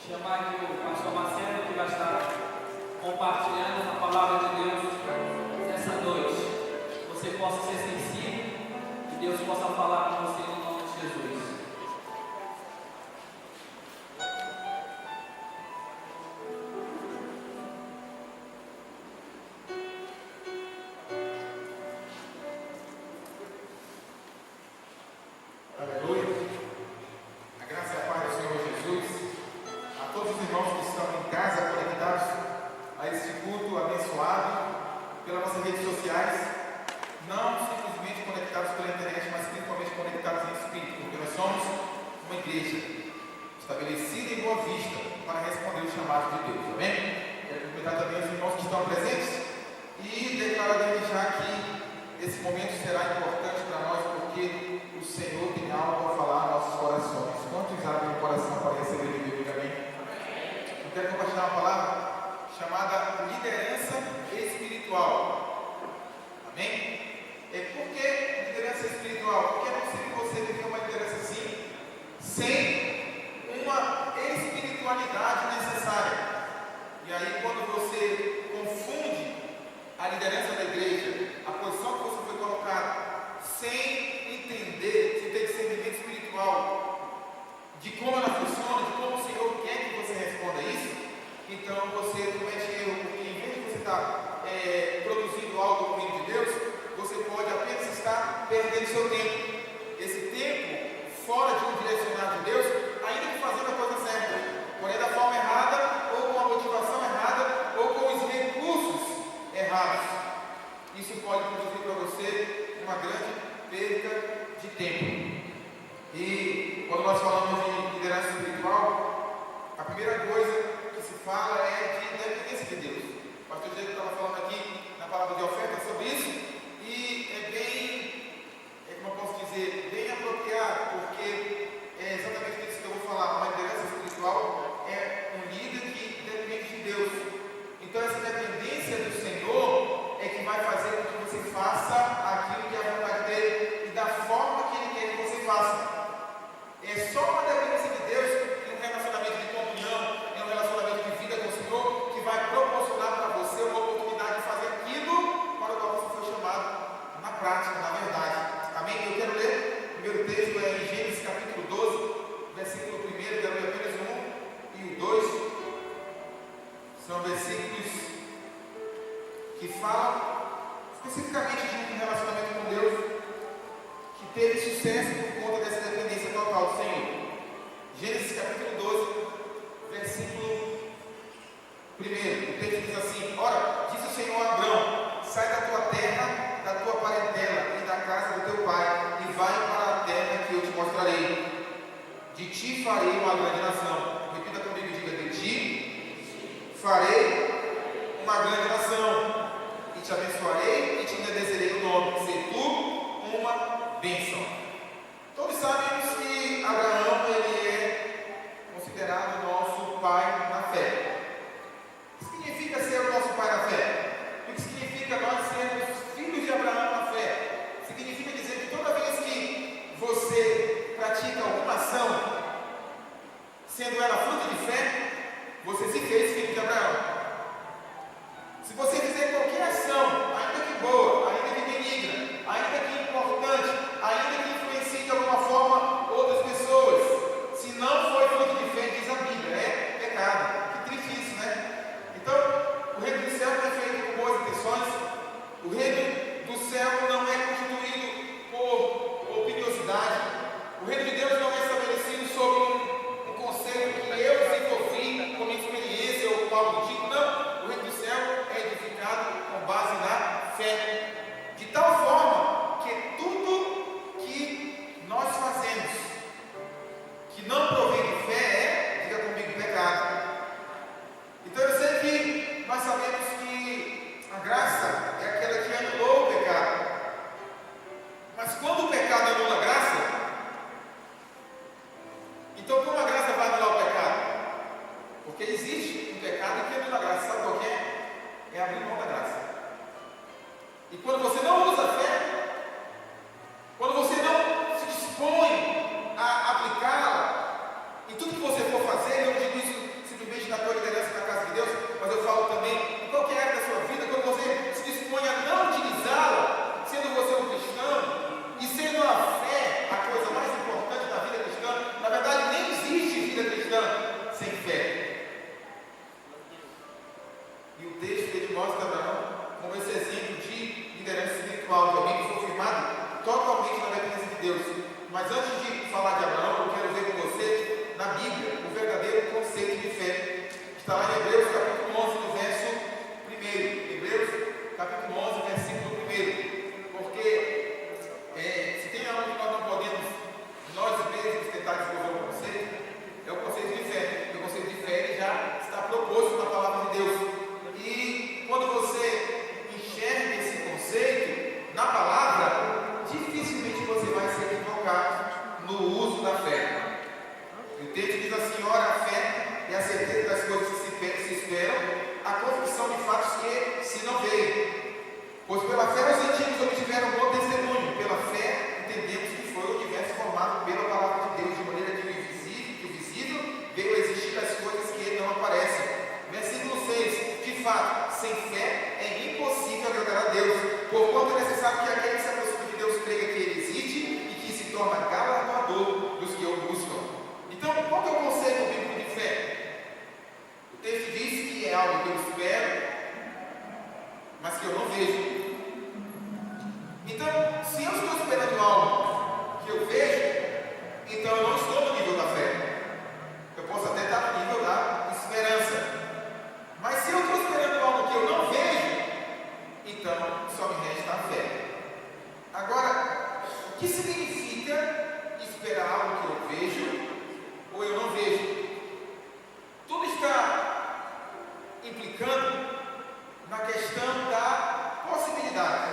chamar aqui o pastor Marcelo, que vai estar compartilhando a palavra de Deus nessa noite. Que você possa ser sensível e Deus possa falar com você em nome de Jesus. Não, o reino do céu é edificado com base na fé. Está lá em Hebreus capítulo 11, no verso 1. Hebreus capítulo 11, versículo 1. Porque se tem algo que nós não podemos, nós mesmos, tentar desenvolver o conceito, é o conceito de fé. O conceito de fé já está proposto na palavra de Deus. E quando você enxerga esse conceito na palavra, dificilmente você vai se equivocar no uso da fé. O texto diz assim: ora, a fé é a certeza das coisas que se esperam, a convicção de fatos que se não veem. Pois pela fé os antigos obtiveram bom testemunho. Pela fé entendemos que foi o universo formado pela palavra de Deus, de maneira que o visível veio a existir das coisas que não aparecem. Versículo 6: de fato, sem fé é impossível agradar a Deus, porquanto é necessário que aquele que se aproxima de Deus creia que ele existe e que se torna galardoador dos que o buscam. Então, qual é o conceito bíblico de fé? O texto diz que é algo que eu espero, mas que eu não vejo. Então, se eu estou esperando algo que eu vejo, então eu não estou no nível da fé. Eu posso até estar no nível da esperança. Mas se eu estou esperando algo que eu não vejo, então só me resta a fé. Agora, o que significa esperar algo que eu vejo ou eu não vejo? Tudo está implicando na questão da possibilidade.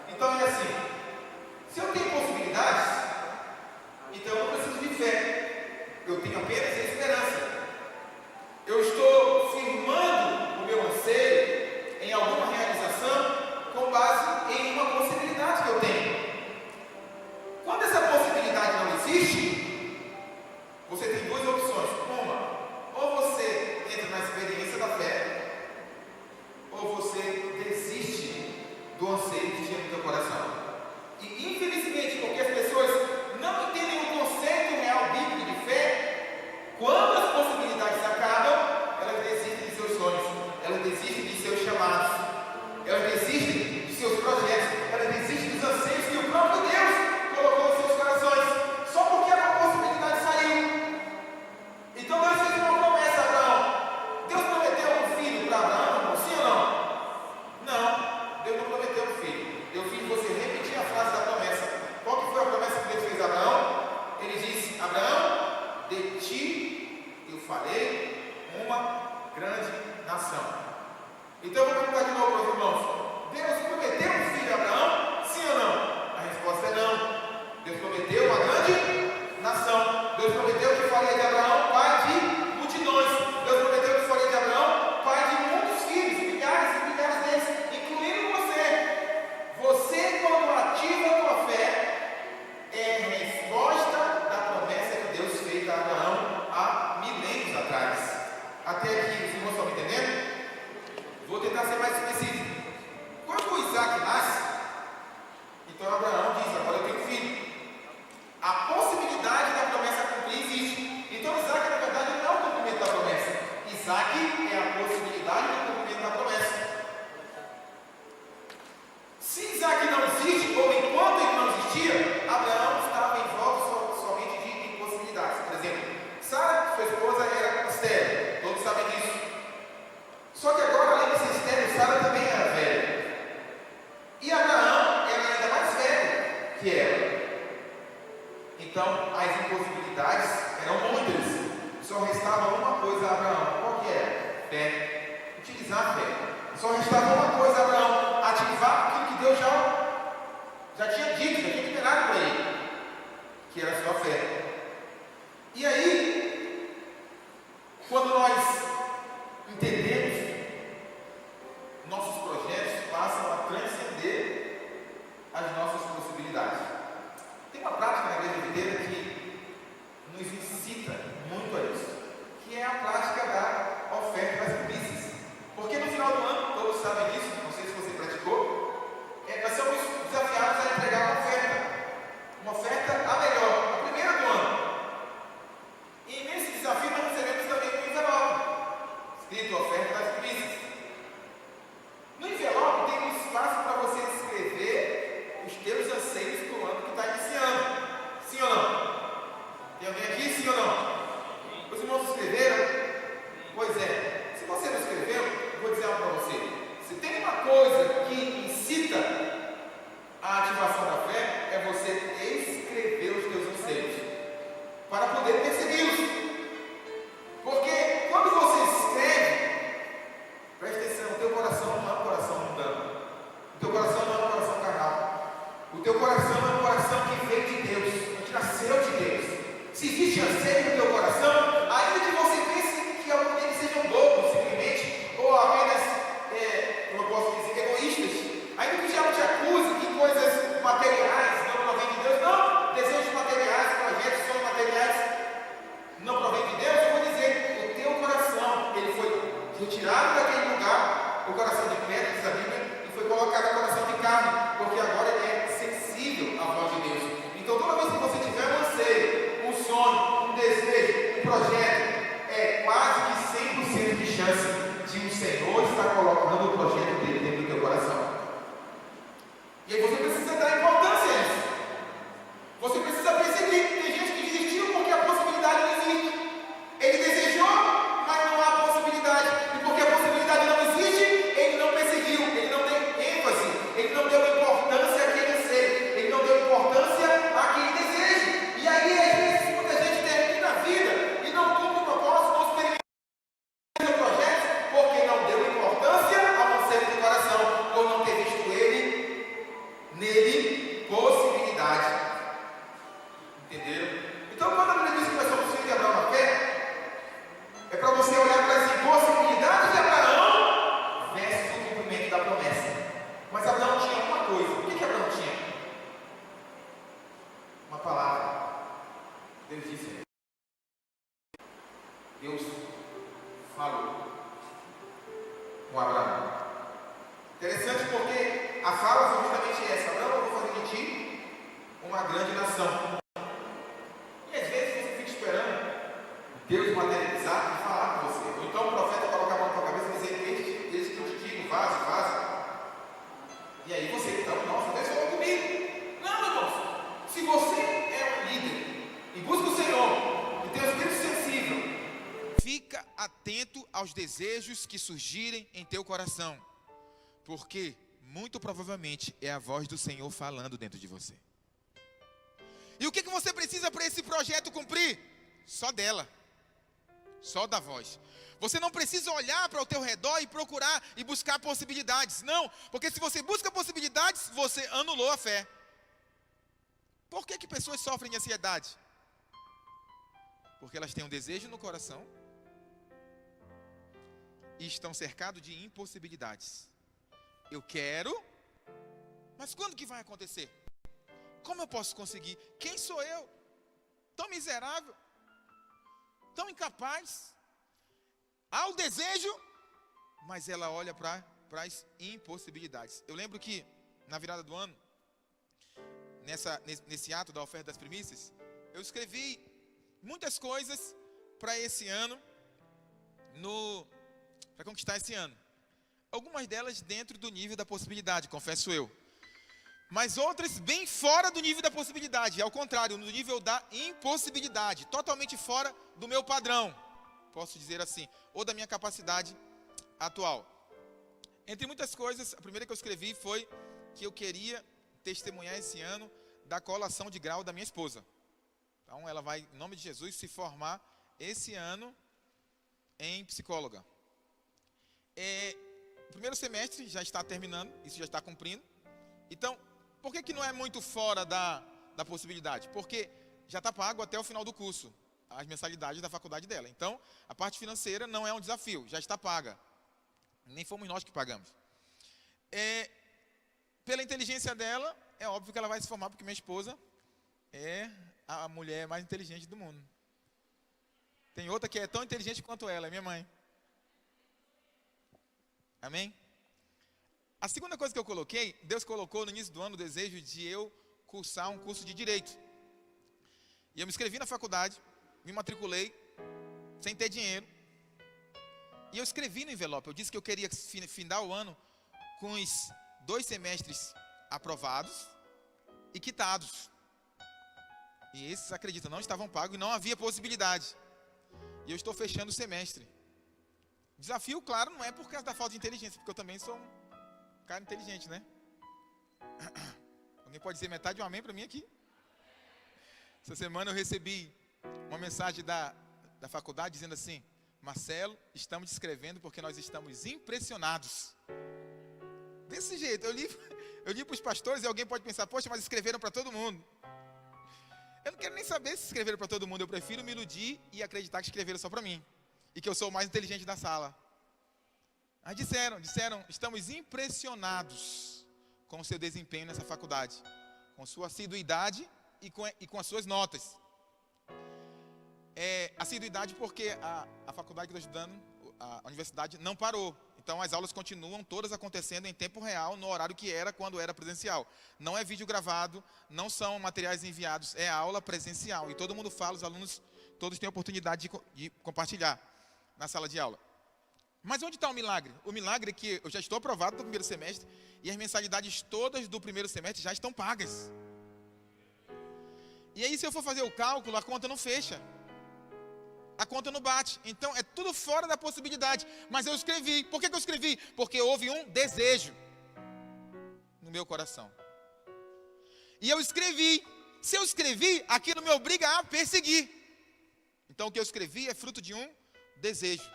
Então é assim: se eu tenho possibilidades, então eu não preciso de fé, eu tenho apenas a esperança. Eu estou firmando o meu anseio em alguma realização com base em uma possibilidade que eu tenho. Quando essa possibilidade não existe, você tem duas opções. Uma, ou você entra na experiência da fé, ou você desiste do anseio que tinha no teu coração. E infelizmente, porque as pessoas não entendem o conceito real bíblico de fé, quando as possibilidades acabam, elas desistem de seus sonhos, elas desistem de seus chamados, elas desistem de seus projetos, elas desistem dos anseios que o próprio Deus colocou nos seus corações, só porque a possibilidade saiu. Então Deus fez uma promessa a Abraão. Deus prometeu um filho para Abraão, sim ou não? Não, Deus não prometeu um filho. Eu fiz você repetir a frase da promessa. Qual que foi a promessa que Deus fez a Abraão? Ele disse: Abraão, de ti eu farei uma grande nação. Então eu vou perguntar de novo para os irmãos: Deus prometeu um filho a Abraão? Sim ou não? A resposta é não. Deus prometeu uma grande nação. Deus prometeu que faria de Abraão pai de multidões. Deus prometeu que faria de Abraão pai de muitos filhos, milhares e milhares deles, incluindo você. Você, quando ativa a tua fé, é resposta da promessa que Deus fez a Abraão há milênios atrás. Até aqui, os irmãos estão me entendendo? Vou tentar ser mais específico. Quando Isaac nasce, então Abraão diz: agora eu tenho filho. A possibilidade da promessa cumprir existe. Então Isaac, na verdade, não é o cumprimento da promessa. Isaac é a possibilidade do cumprimento da promessa. Se Isaac não existe, ou enquanto ele não existia, Abraão estava em volta somente de impossibilidades. Por exemplo, Sara, sua esposa, era estéril. Todos sabem disso. Só que agora, além de ser estéril, Sara também era velha. E Abraão era ainda mais velho que ela. Então, as impossibilidades eram muitas. Só restava uma coisa a Abraão. Qual que era? Fé. Utilizar a fé. Só restava uma coisa a Abraão: ativar aquilo que Deus já tinha dito, já tinha liberado para ele, que era a sua fé. E aí, quando nós entendemos, nossos projetos passam a transcender as nossas possibilidades. Tem uma prática na igreja videira que nos incita muito a isso, que é a prática da oferta das primícias. Porque no final do ano, todos sabem disso, não sei se você praticou, nós somos desafiados a entregar uma oferta a melhor, a primeira do ano. E nesse desafio nós recebemos também um envelope. Foi tirado daquele lugar o coração de pedra, diz a Bíblia, e foi colocado o coração de carne, porque agora ele é sensível à voz de Deus. Então toda vez que você tiver um anseio, um sonho, um desejo, um projeto, é quase que 100% de chance de o Senhor estar colocando o projeto dele dentro do teu coração. E aí você precisa dar importância a isso. Você precisa perceber que tem gente que desistiu porque a possibilidade não existe. Ele desejou, mas não há possibilidade. E porque a possibilidade não existe, ele não perseguiu, ele não deu ênfase, ele não deu importância àquele anseio, ele não deu importância àquele desejo. E aí, às vezes, muita gente termina a vida e não cumpre o propósito, não experimenta o projeto, porque não deu importância ao anseio do coração, por não ter visto nele possibilidade. Entenderam? Então, quando a Bíblia diz que nós somos filhos de Abraão na fé, é para você olhar para as impossibilidades de Abraão versus o cumprimento da promessa. Mas Abraão tinha uma coisa. O que Abraão tinha? Uma palavra. Deus disse. Deus falou com Abraão. Interessante porque a fala foi justamente essa: Abraão, eu vou fazer de ti uma grande nação. E às vezes você fica esperando Deus materializar e falar com você. Ou então o profeta colocar a mão na tua cabeça e dizer: Eis que eu te digo, vaze. E aí você, então, nossa, Deus falou comigo. Não, irmãos. Se você é um líder e busca o Senhor e tem um espírito sensível, fica atento aos desejos que surgirem em teu coração. Porque muito provavelmente é a voz do Senhor falando dentro de você. E o que você precisa para esse projeto cumprir? Só dela. Só da voz. Você não precisa olhar para o teu redor e procurar e buscar possibilidades. Não, porque se você busca possibilidades, você anulou a fé. Por que pessoas sofrem de ansiedade? Porque elas têm um desejo no coração e estão cercados de impossibilidades. Eu quero, mas quando que vai acontecer? Como eu posso conseguir? Quem sou eu? Tão miserável, tão incapaz. Há o desejo, mas ela olha para as impossibilidades. Eu lembro que na virada do ano, nesse ato da oferta das primícias, eu escrevi muitas coisas para esse ano, para conquistar esse ano. Algumas delas dentro do nível da possibilidade, confesso eu. Mas outras bem fora do nível da possibilidade, ao contrário, no nível da impossibilidade, totalmente fora do meu padrão, posso dizer assim, ou da minha capacidade atual. Entre muitas coisas, a primeira que eu escrevi foi que eu queria testemunhar esse ano da colação de grau da minha esposa. Então ela vai, em nome de Jesus, se formar esse ano em psicóloga. O primeiro semestre já está terminando, isso já está cumprindo. Então, por que não é muito fora da possibilidade? Porque já está pago até o final do curso, as mensalidades da faculdade dela. Então, a parte financeira não é um desafio, já está paga. Nem fomos nós que pagamos. Pela inteligência dela, é óbvio que ela vai se formar, porque minha esposa é a mulher mais inteligente do mundo. Tem outra que é tão inteligente quanto ela, é minha mãe. Amém? A segunda coisa que eu coloquei, Deus colocou no início do ano o desejo de eu cursar um curso de Direito. E eu me inscrevi na faculdade, me matriculei, sem ter dinheiro. E eu escrevi no envelope, eu disse que eu queria findar o ano com os 2 semestres aprovados e quitados. E esses, acreditam, não estavam pagos e não havia possibilidade. E eu estou fechando o semestre. Desafio, claro, não é por causa da falta de inteligência, porque eu também sou um cara inteligente, né? Alguém pode dizer metade de um amém para mim aqui? Essa semana eu recebi uma mensagem da faculdade dizendo assim: Marcelo, estamos te escrevendo porque nós estamos impressionados. Desse jeito, eu li para os pastores e alguém pode pensar: poxa, mas escreveram para todo mundo. Eu não quero nem saber se escreveram para todo mundo, eu prefiro me iludir e acreditar que escreveram só para mim. E que eu sou o mais inteligente da sala. Aí disseram, estamos impressionados com o seu desempenho nessa faculdade, com sua assiduidade e com as suas notas. Assiduidade porque a faculdade que eu estou estudando, a universidade não parou. Então as aulas continuam todas acontecendo em tempo real, no horário que era quando era presencial. Não é vídeo gravado, não são materiais enviados, é aula presencial. E todo mundo fala, os alunos todos têm a oportunidade de compartilhar na sala de aula. Mas onde está o milagre? O milagre é que eu já estou aprovado do primeiro semestre e as mensalidades todas do primeiro semestre já estão pagas. E aí, se eu for fazer o cálculo, a conta não fecha. A conta não bate. Então, é tudo fora da possibilidade. Mas eu escrevi. Por que eu escrevi? Porque houve um desejo no meu coração. E eu escrevi. Se eu escrevi, aquilo me obriga a perseguir. Então, o que eu escrevi é fruto de um desejo.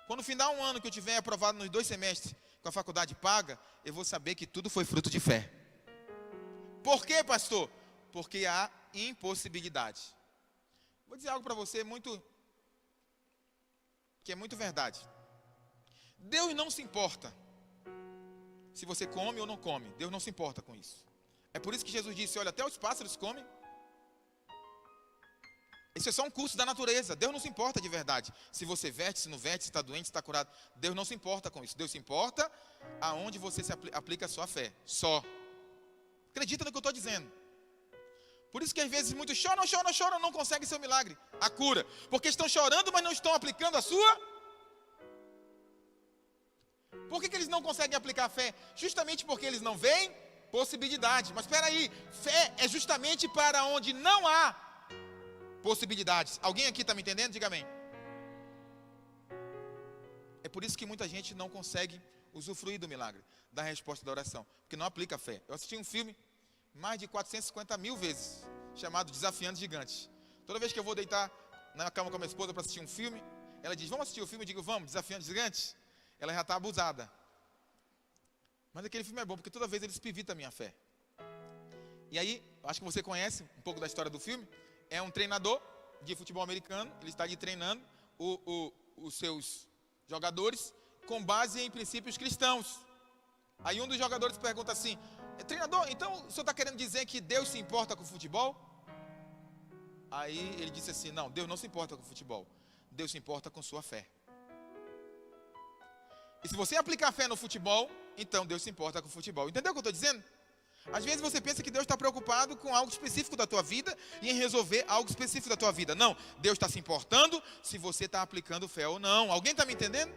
Quando no final do ano que eu tiver aprovado nos 2 semestres com a faculdade paga, eu vou saber que tudo foi fruto de fé. Por quê, pastor? Porque há impossibilidade. Vou dizer algo para você que é muito verdade. Deus não se importa se você come ou não come. Deus não se importa com isso. É por isso que Jesus disse, olha, até os pássaros comem. Isso é só um curso da natureza. Deus não se importa de verdade. Se você veste, se não veste, se está doente, se está curado. Deus não se importa com isso. Deus se importa aonde você se aplica a sua fé. Só. Acredita no que eu estou dizendo. Por isso que às vezes muitos choram, não conseguem seu milagre. A cura. Porque estão chorando, mas não estão aplicando a sua. Por que eles não conseguem aplicar a fé? Justamente porque eles não veem possibilidade. Mas espera aí. Fé é justamente para onde não há possibilidades. Alguém aqui está me entendendo? Diga amém. É por isso que muita gente não consegue usufruir do milagre, da resposta da oração, porque não aplica a fé. Eu assisti um filme mais de 450 mil vezes, chamado Desafiando Gigantes. Toda vez que eu vou deitar na cama com a minha esposa para assistir um filme, ela diz, vamos assistir o filme? Eu digo, vamos, Desafiando Gigantes. Ela já está abusada. Mas aquele filme é bom, porque toda vez ele espivita a minha fé. E aí, acho que você conhece um pouco da história do filme. É um treinador de futebol americano, ele está ali treinando os seus jogadores com base em princípios cristãos. Aí um dos jogadores pergunta assim, treinador, então o senhor está querendo dizer que Deus se importa com o futebol? Aí ele disse assim, não, Deus não se importa com o futebol, Deus se importa com sua fé. E se você aplicar fé no futebol, então Deus se importa com o futebol. Entendeu o que eu estou dizendo? Às vezes você pensa que Deus está preocupado com algo específico da tua vida e em resolver algo específico da tua vida. Não, Deus está se importando se você está aplicando fé ou não. Alguém está me entendendo?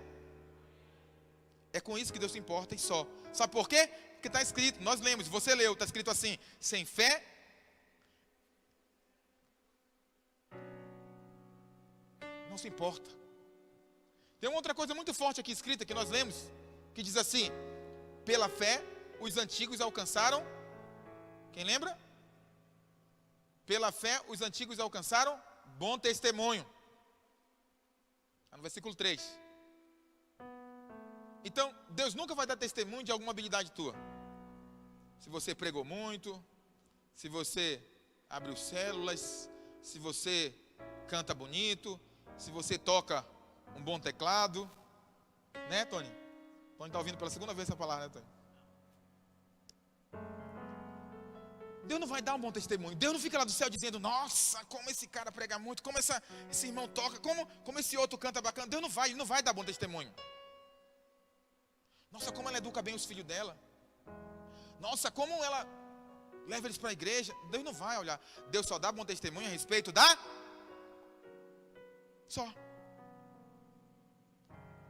É com isso que Deus se importa e só. Sabe por quê? Porque está escrito, nós lemos, você leu, está escrito assim, sem fé não se importa. Tem uma outra coisa muito forte aqui escrita que nós lemos, que diz assim, pela fé os antigos alcançaram, quem lembra? Pela fé os antigos alcançaram bom testemunho. No versículo 3. Então, Deus nunca vai dar testemunho de alguma habilidade tua. Se você pregou muito, se você abriu células, se você canta bonito, se você toca um bom teclado. Né, Tony? Tony está ouvindo pela segunda vez essa palavra, né, Tony? Deus não vai dar um bom testemunho. Deus não fica lá do céu dizendo, nossa, como esse cara prega muito, como esse irmão toca, como esse outro canta bacana. Deus não vai dar bom testemunho. Nossa, como ela educa bem os filhos dela. Nossa, como ela leva eles para a igreja. Deus não vai olhar. Deus só dá bom testemunho a respeito da... Só.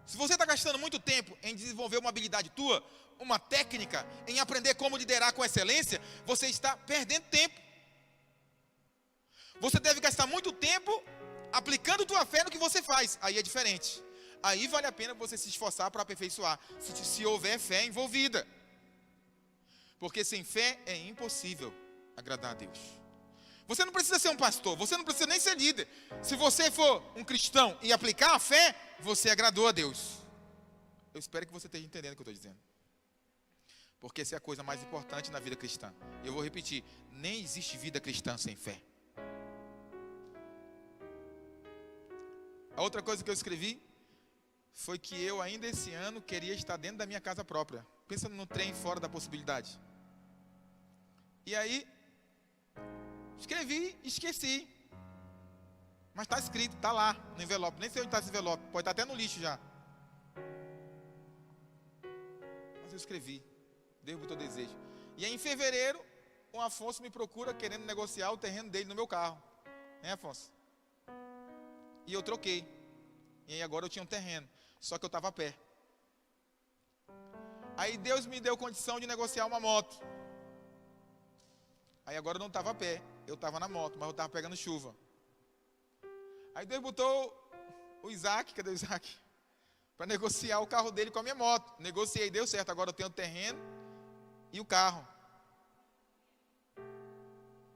Se você está gastando muito tempo em desenvolver uma habilidade tua, uma técnica, em aprender como liderar com excelência, você está perdendo tempo. Você deve gastar muito tempo aplicando tua fé no que você faz. Aí é diferente. Aí vale a pena você se esforçar para aperfeiçoar, se houver fé envolvida. Porque sem fé é impossível agradar a Deus. Você não precisa ser um pastor, você não precisa nem ser líder. Se você for um cristão e aplicar a fé, você agradou a Deus. Eu espero que você esteja entendendo o que eu estou dizendo. Porque essa é a coisa mais importante na vida cristã. Eu vou repetir, nem existe vida cristã sem fé. A outra coisa que eu escrevi foi que eu ainda esse ano queria estar dentro da minha casa própria. Pensa no trem fora da possibilidade. E aí, escrevi e esqueci. Mas está escrito, está lá no envelope. Nem sei onde está esse envelope. Pode estar até no lixo já. Mas eu escrevi. Deus botou desejo. E aí em fevereiro, o Afonso me procura querendo negociar o terreno dele no meu carro. Né, Afonso? E eu troquei. E aí agora eu tinha um terreno. Só que eu estava a pé. Aí Deus me deu condição de negociar uma moto. Aí agora eu não estava a pé. Eu estava na moto, mas eu estava pegando chuva. Aí Deus botou o Isaac, cadê o Isaac? Para negociar o carro dele com a minha moto. Negociei, deu certo. Agora eu tenho o terreno e o carro.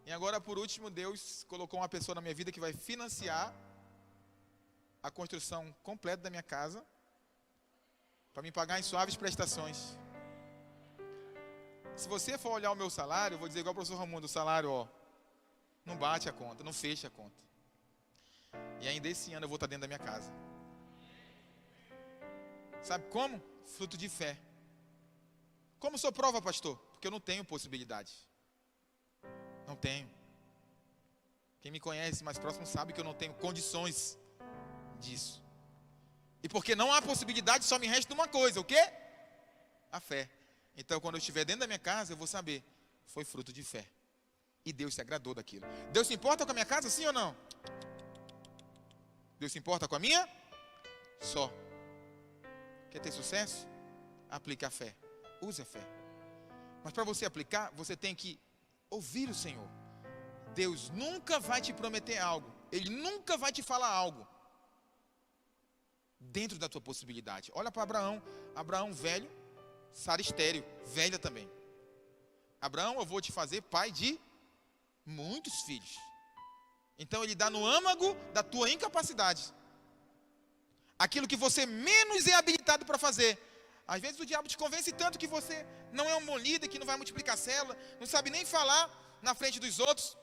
E agora, por último, Deus colocou uma pessoa na minha vida que vai financiar a construção completa da minha casa para me pagar em suaves prestações. Se você for olhar o meu salário, eu vou dizer igual o professor Raimundo, o salário, ó, não bate a conta, não fecha a conta. E ainda esse ano eu vou estar dentro da minha casa. Sabe como? Fruto de fé. Como sou prova, pastor? Porque eu não tenho possibilidade. Não tenho. Quem me conhece mais próximo sabe que eu não tenho condições disso. E porque não há possibilidade, só me resta uma coisa, o quê? A fé. Então quando eu estiver dentro da minha casa, eu vou saber, foi fruto de fé. E Deus se agradou daquilo. Deus se importa com a minha casa, sim ou não? Deus se importa com a minha? Só. Quer ter sucesso? Aplique a fé. Use a fé. Mas para você aplicar, você tem que ouvir o Senhor. Deus nunca vai te prometer algo. Ele nunca vai te falar algo dentro da tua possibilidade. Olha para Abraão. Abraão velho, Sara estéril, velha também. Abraão, eu vou te fazer pai de muitos filhos. Então ele dá no âmago da tua incapacidade. Aquilo que você menos é habilitado para fazer. Às vezes o diabo te convence tanto que você não é um bom líder, que não vai multiplicar célula, não sabe nem falar na frente dos outros,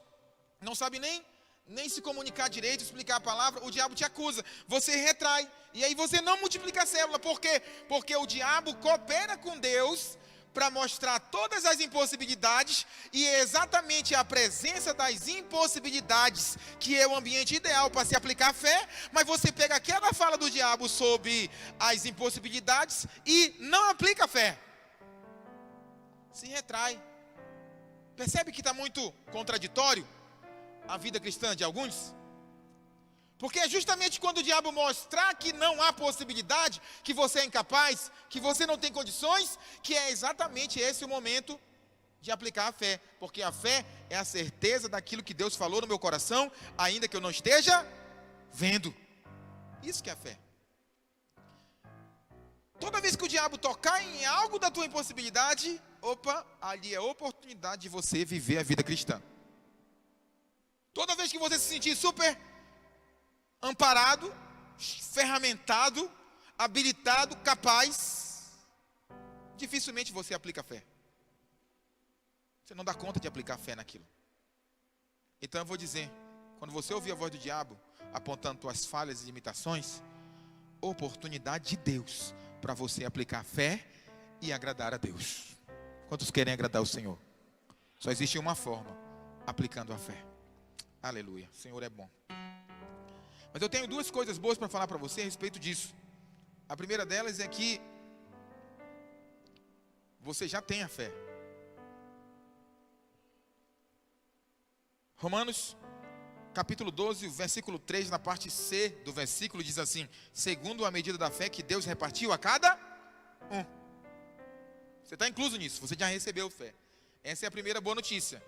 não sabe nem se comunicar direito, explicar a palavra. O diabo te acusa, você retrai, e aí você não multiplica a célula. Por quê? Porque o diabo coopera com Deus para mostrar todas as impossibilidades, e é exatamente a presença das impossibilidades que é o ambiente ideal para se aplicar a fé. Mas você pega aquela fala do diabo sobre as impossibilidades e não aplica a fé, se retrai. Percebe que está muito contraditório a vida cristã de alguns? Porque é justamente quando o diabo mostrar que não há possibilidade, que você é incapaz, que você não tem condições, que é exatamente esse o momento de aplicar a fé. Porque a fé é a certeza daquilo que Deus falou no meu coração, ainda que eu não esteja vendo. Isso que é a fé. Toda vez que o diabo tocar em algo da tua impossibilidade, opa, ali é a oportunidade de você viver a vida cristã. Toda vez que você se sentir super amparado, ferramentado, habilitado, capaz, dificilmente você aplica a fé. Você não dá conta de aplicar a fé naquilo. Então eu vou dizer, quando você ouvir a voz do diabo apontando tuas falhas e limitações, oportunidade de Deus para você aplicar a fé e agradar a Deus. Quantos querem agradar o Senhor? Só existe uma forma, aplicando a fé. Aleluia, o Senhor é bom. Mas eu tenho duas coisas boas para falar para você a respeito disso. A primeira delas é que você já tem a fé. Romanos, capítulo 12, versículo 3, na parte C do versículo, diz assim: segundo a medida da fé que Deus repartiu a cada um. Você está incluso nisso, você já recebeu fé. Essa é a primeira boa notícia.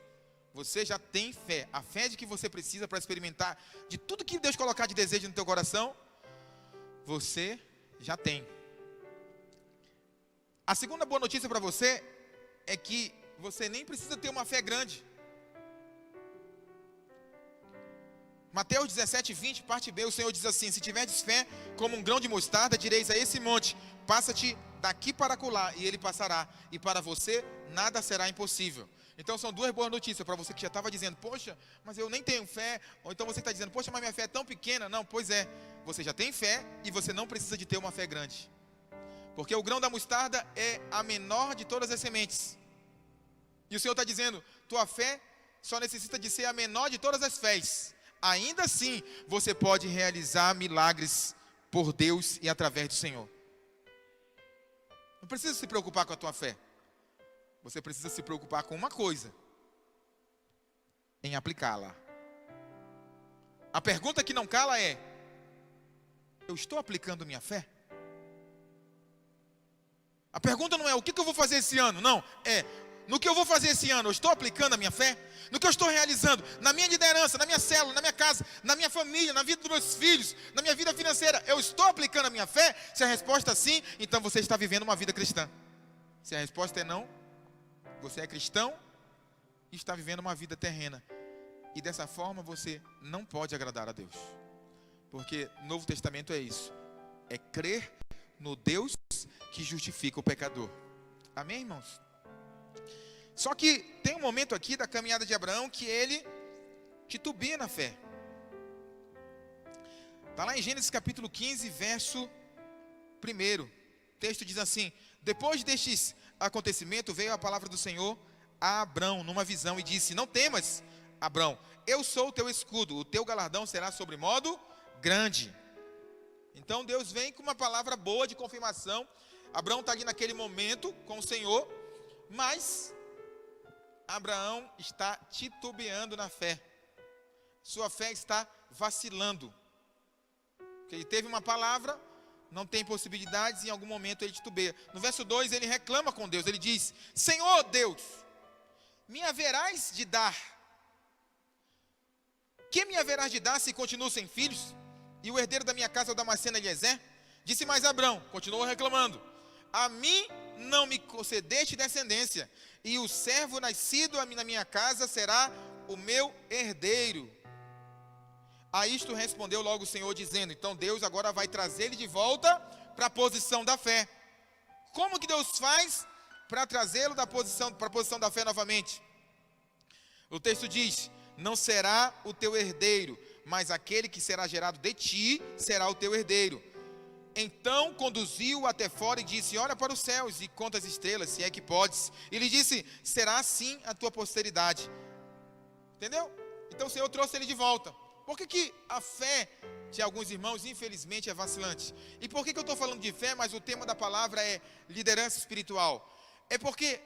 Você já tem fé, a fé de que você precisa para experimentar de tudo que Deus colocar de desejo no teu coração, você já tem. A segunda boa notícia para você é que você nem precisa ter uma fé grande. Mateus 17, 20, parte B, o Senhor diz assim: se tiverdes fé como um grão de mostarda, direis a esse monte, passa-te daqui para acolá, e ele passará, e para você nada será impossível. Então são duas boas notícias para você que já estava dizendo: poxa, mas eu nem tenho fé. Ou então você está dizendo: poxa, mas minha fé é tão pequena. Não, pois é, você já tem fé e você não precisa de ter uma fé grande. Porque o grão da mostarda é a menor de todas as sementes. E o Senhor está dizendo: tua fé só necessita de ser a menor de todas as fés. ainda assim você pode realizar milagres por Deus e através do Senhor. Não precisa se preocupar com a tua fé. Você precisa se preocupar com uma coisa: em aplicá-la. A pergunta que não cala é: eu estou aplicando minha fé? A pergunta não é o que eu vou fazer esse ano, não, é no que eu vou fazer esse ano, eu estou aplicando a minha fé? No que eu estou realizando, na minha liderança, na minha célula, na minha casa, na minha família, na vida dos meus filhos, na minha vida financeira, eu estou aplicando a minha fé? Se a resposta é sim, então você está vivendo uma vida cristã. Se a resposta é não, você é cristão e está vivendo uma vida terrena. E dessa forma você não pode agradar a Deus. Porque o Novo Testamento é isso: é crer no Deus que justifica o pecador. Amém, irmãos? Só que tem um momento aqui da caminhada de Abraão que ele titubia na fé. Está lá em Gênesis capítulo 15, verso 1. O texto diz assim: depois destes acontecimentos veio a palavra do Senhor a Abrão numa visão e disse: não temas, Abrão, eu sou o teu escudo, o teu galardão será sobremodo grande. Então Deus vem com uma palavra boa de confirmação. Abraão está ali naquele momento com o Senhor, mas Abraão está titubeando na fé. Sua fé está vacilando. Porque ele teve uma palavra, não tem possibilidades, e em algum momento ele titubeia. No verso 2 ele reclama com Deus, ele diz: Senhor Deus, me haverás de dar? Que me haverás de dar se continuo sem filhos? E o herdeiro da minha casa é o Damasceno Eliezer? Disse mais Abrão, continuou reclamando: a mim não me concedeste descendência, e o servo nascido na minha casa será o meu herdeiro. A isto respondeu logo o Senhor, dizendo: então Deus agora vai trazer ele de volta para a posição da fé. Como que Deus faz para trazê-lo para a posição da fé novamente? O texto diz: não será o teu herdeiro, mas aquele que será gerado de ti será o teu herdeiro. Então conduziu-o até fora e disse: olha para os céus e conta as estrelas, se é que podes. E lhe disse: será assim a tua posteridade. Entendeu? Então o Senhor trouxe ele de volta. Por que a fé de alguns irmãos, infelizmente, é vacilante? E por que eu estou falando de fé, mas o tema da palavra é liderança espiritual? É porque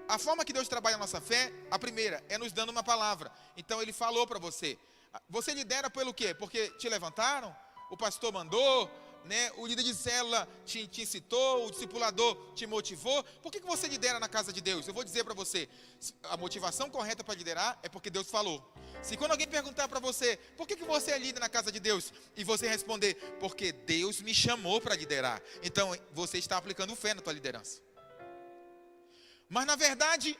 a forma que Deus trabalha a nossa fé, a primeira, é nos dando uma palavra. Então Ele falou para você. Você lidera pelo quê? Porque te levantaram? O pastor mandou? Né? O líder de célula te incitou? O discipulador te motivou? Por que você lidera na casa de Deus? Eu vou dizer para você: a motivação correta para liderar é porque Deus falou. Se quando alguém perguntar para você: por que você é líder na casa de Deus? E você responder: porque Deus me chamou para liderar. Então você está aplicando fé na tua liderança. Mas na verdade,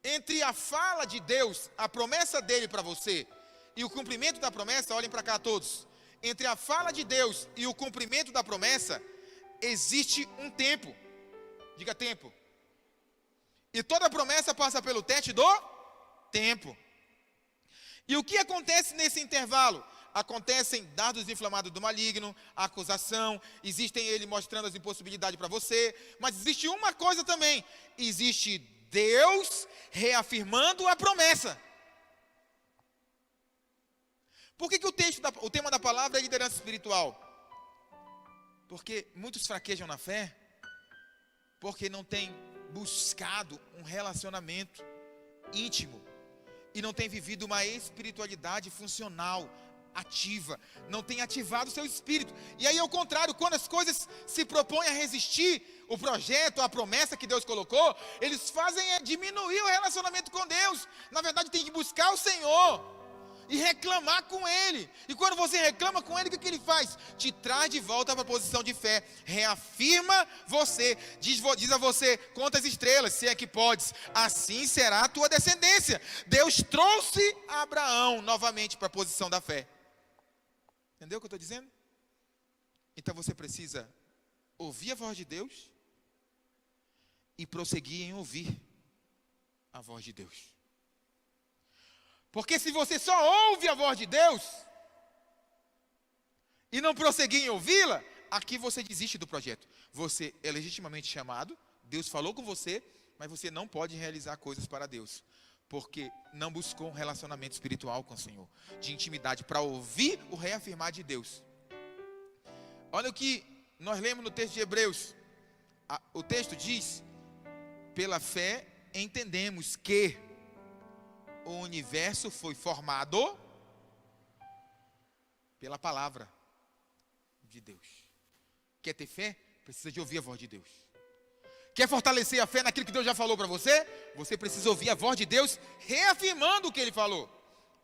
entre a fala de Deus, a promessa dele para você, e o cumprimento da promessa, olhem para cá todos. Entre a fala de Deus e o cumprimento da promessa, existe um tempo. Diga tempo. E toda promessa passa pelo teste do tempo. E o que acontece nesse intervalo? Acontecem dardos inflamados do maligno, a acusação, existem ele mostrando as impossibilidades para você, mas existe uma coisa também: existe Deus reafirmando a promessa. Por que o tema da palavra é liderança espiritual? Porque muitos fraquejam na fé, porque não têm buscado um relacionamento íntimo, e não têm vivido uma espiritualidade funcional, ativa, não tem ativado o seu espírito. E aí ao contrário, quando as coisas se propõem a resistir o projeto, a promessa que Deus colocou, eles fazem diminuir o relacionamento com Deus. Na verdade tem que buscar o Senhor e reclamar com Ele. E quando você reclama com Ele, o que Ele faz? Te traz de volta para a posição de fé, reafirma você, diz a você: conta as estrelas, se é que podes, assim será a tua descendência. Deus trouxe Abraão novamente para a posição da fé. Entendeu o que eu estou dizendo? Então você precisa ouvir a voz de Deus e prosseguir em ouvir a voz de Deus. Porque se você só ouve a voz de Deus e não prosseguir em ouvi-la, aqui você desiste do projeto. Você é legitimamente chamado, Deus falou com você, mas você não pode realizar coisas para Deus. Porque não buscou um relacionamento espiritual com o Senhor, de intimidade, para ouvir o reafirmar de Deus. Olha o que nós lemos no texto de Hebreus. O texto diz: pela fé entendemos que o universo foi formado pela palavra de Deus. Quer ter fé? Precisa de ouvir a voz de Deus. Quer fortalecer a fé naquilo que Deus já falou para você? Você precisa ouvir a voz de Deus reafirmando o que Ele falou,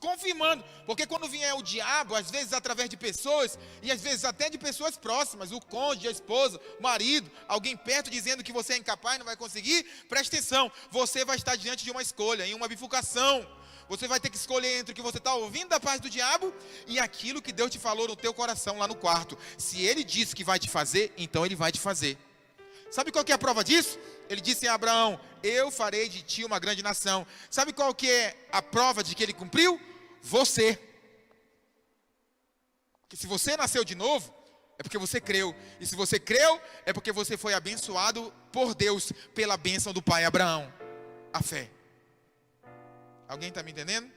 confirmando. Porque quando vier o diabo, às vezes através de pessoas, e às vezes até de pessoas próximas, o cônjuge, a esposa, o marido, alguém perto dizendo que você é incapaz, não vai conseguir, preste atenção, você vai estar diante de uma escolha, em uma bifurcação. Você vai ter que escolher entre o que você está ouvindo da parte do diabo e aquilo que Deus te falou no teu coração lá no quarto. Se Ele disse que vai te fazer, então Ele vai te fazer. Sabe qual que é a prova disso? Ele disse a Abraão: eu farei de ti uma grande nação. Sabe qual que é a prova de que Ele cumpriu? Você. Porque se você nasceu de novo, é porque você creu. E se você creu, é porque você foi abençoado por Deus, pela bênção do pai Abraão. A fé. Alguém está me entendendo?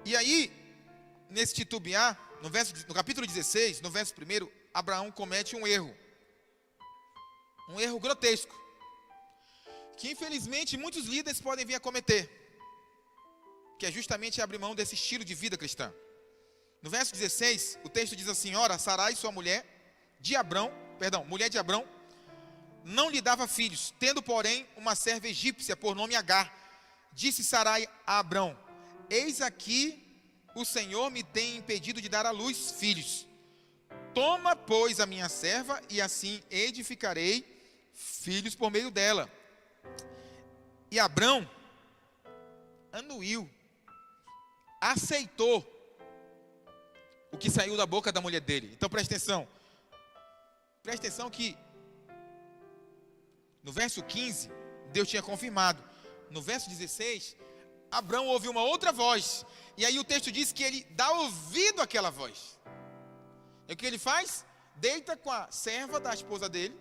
E aí, nesse titubear, no capítulo 16, no verso 1, Abraão comete um erro. Um erro grotesco. Que infelizmente muitos líderes podem vir a cometer. Que é justamente abrir mão desse estilo de vida cristã. No verso 16, o texto diz assim: ora, Sarai, sua mulher de Abrão, não lhe dava filhos, tendo porém uma serva egípcia por nome Agar. Disse Sarai a Abrão: eis aqui o Senhor me tem impedido de dar à luz filhos. Toma, pois, a minha serva, e assim edificarei filhos por meio dela. E Abrão anuiu, aceitou o que saiu da boca da mulher dele. Então preste atenção. Preste atenção que no verso 15, Deus tinha confirmado. No verso 16, Abrão ouviu uma outra voz. E aí o texto diz que ele dá ouvido àquela voz. E o que ele faz? Deita com a serva da esposa dele,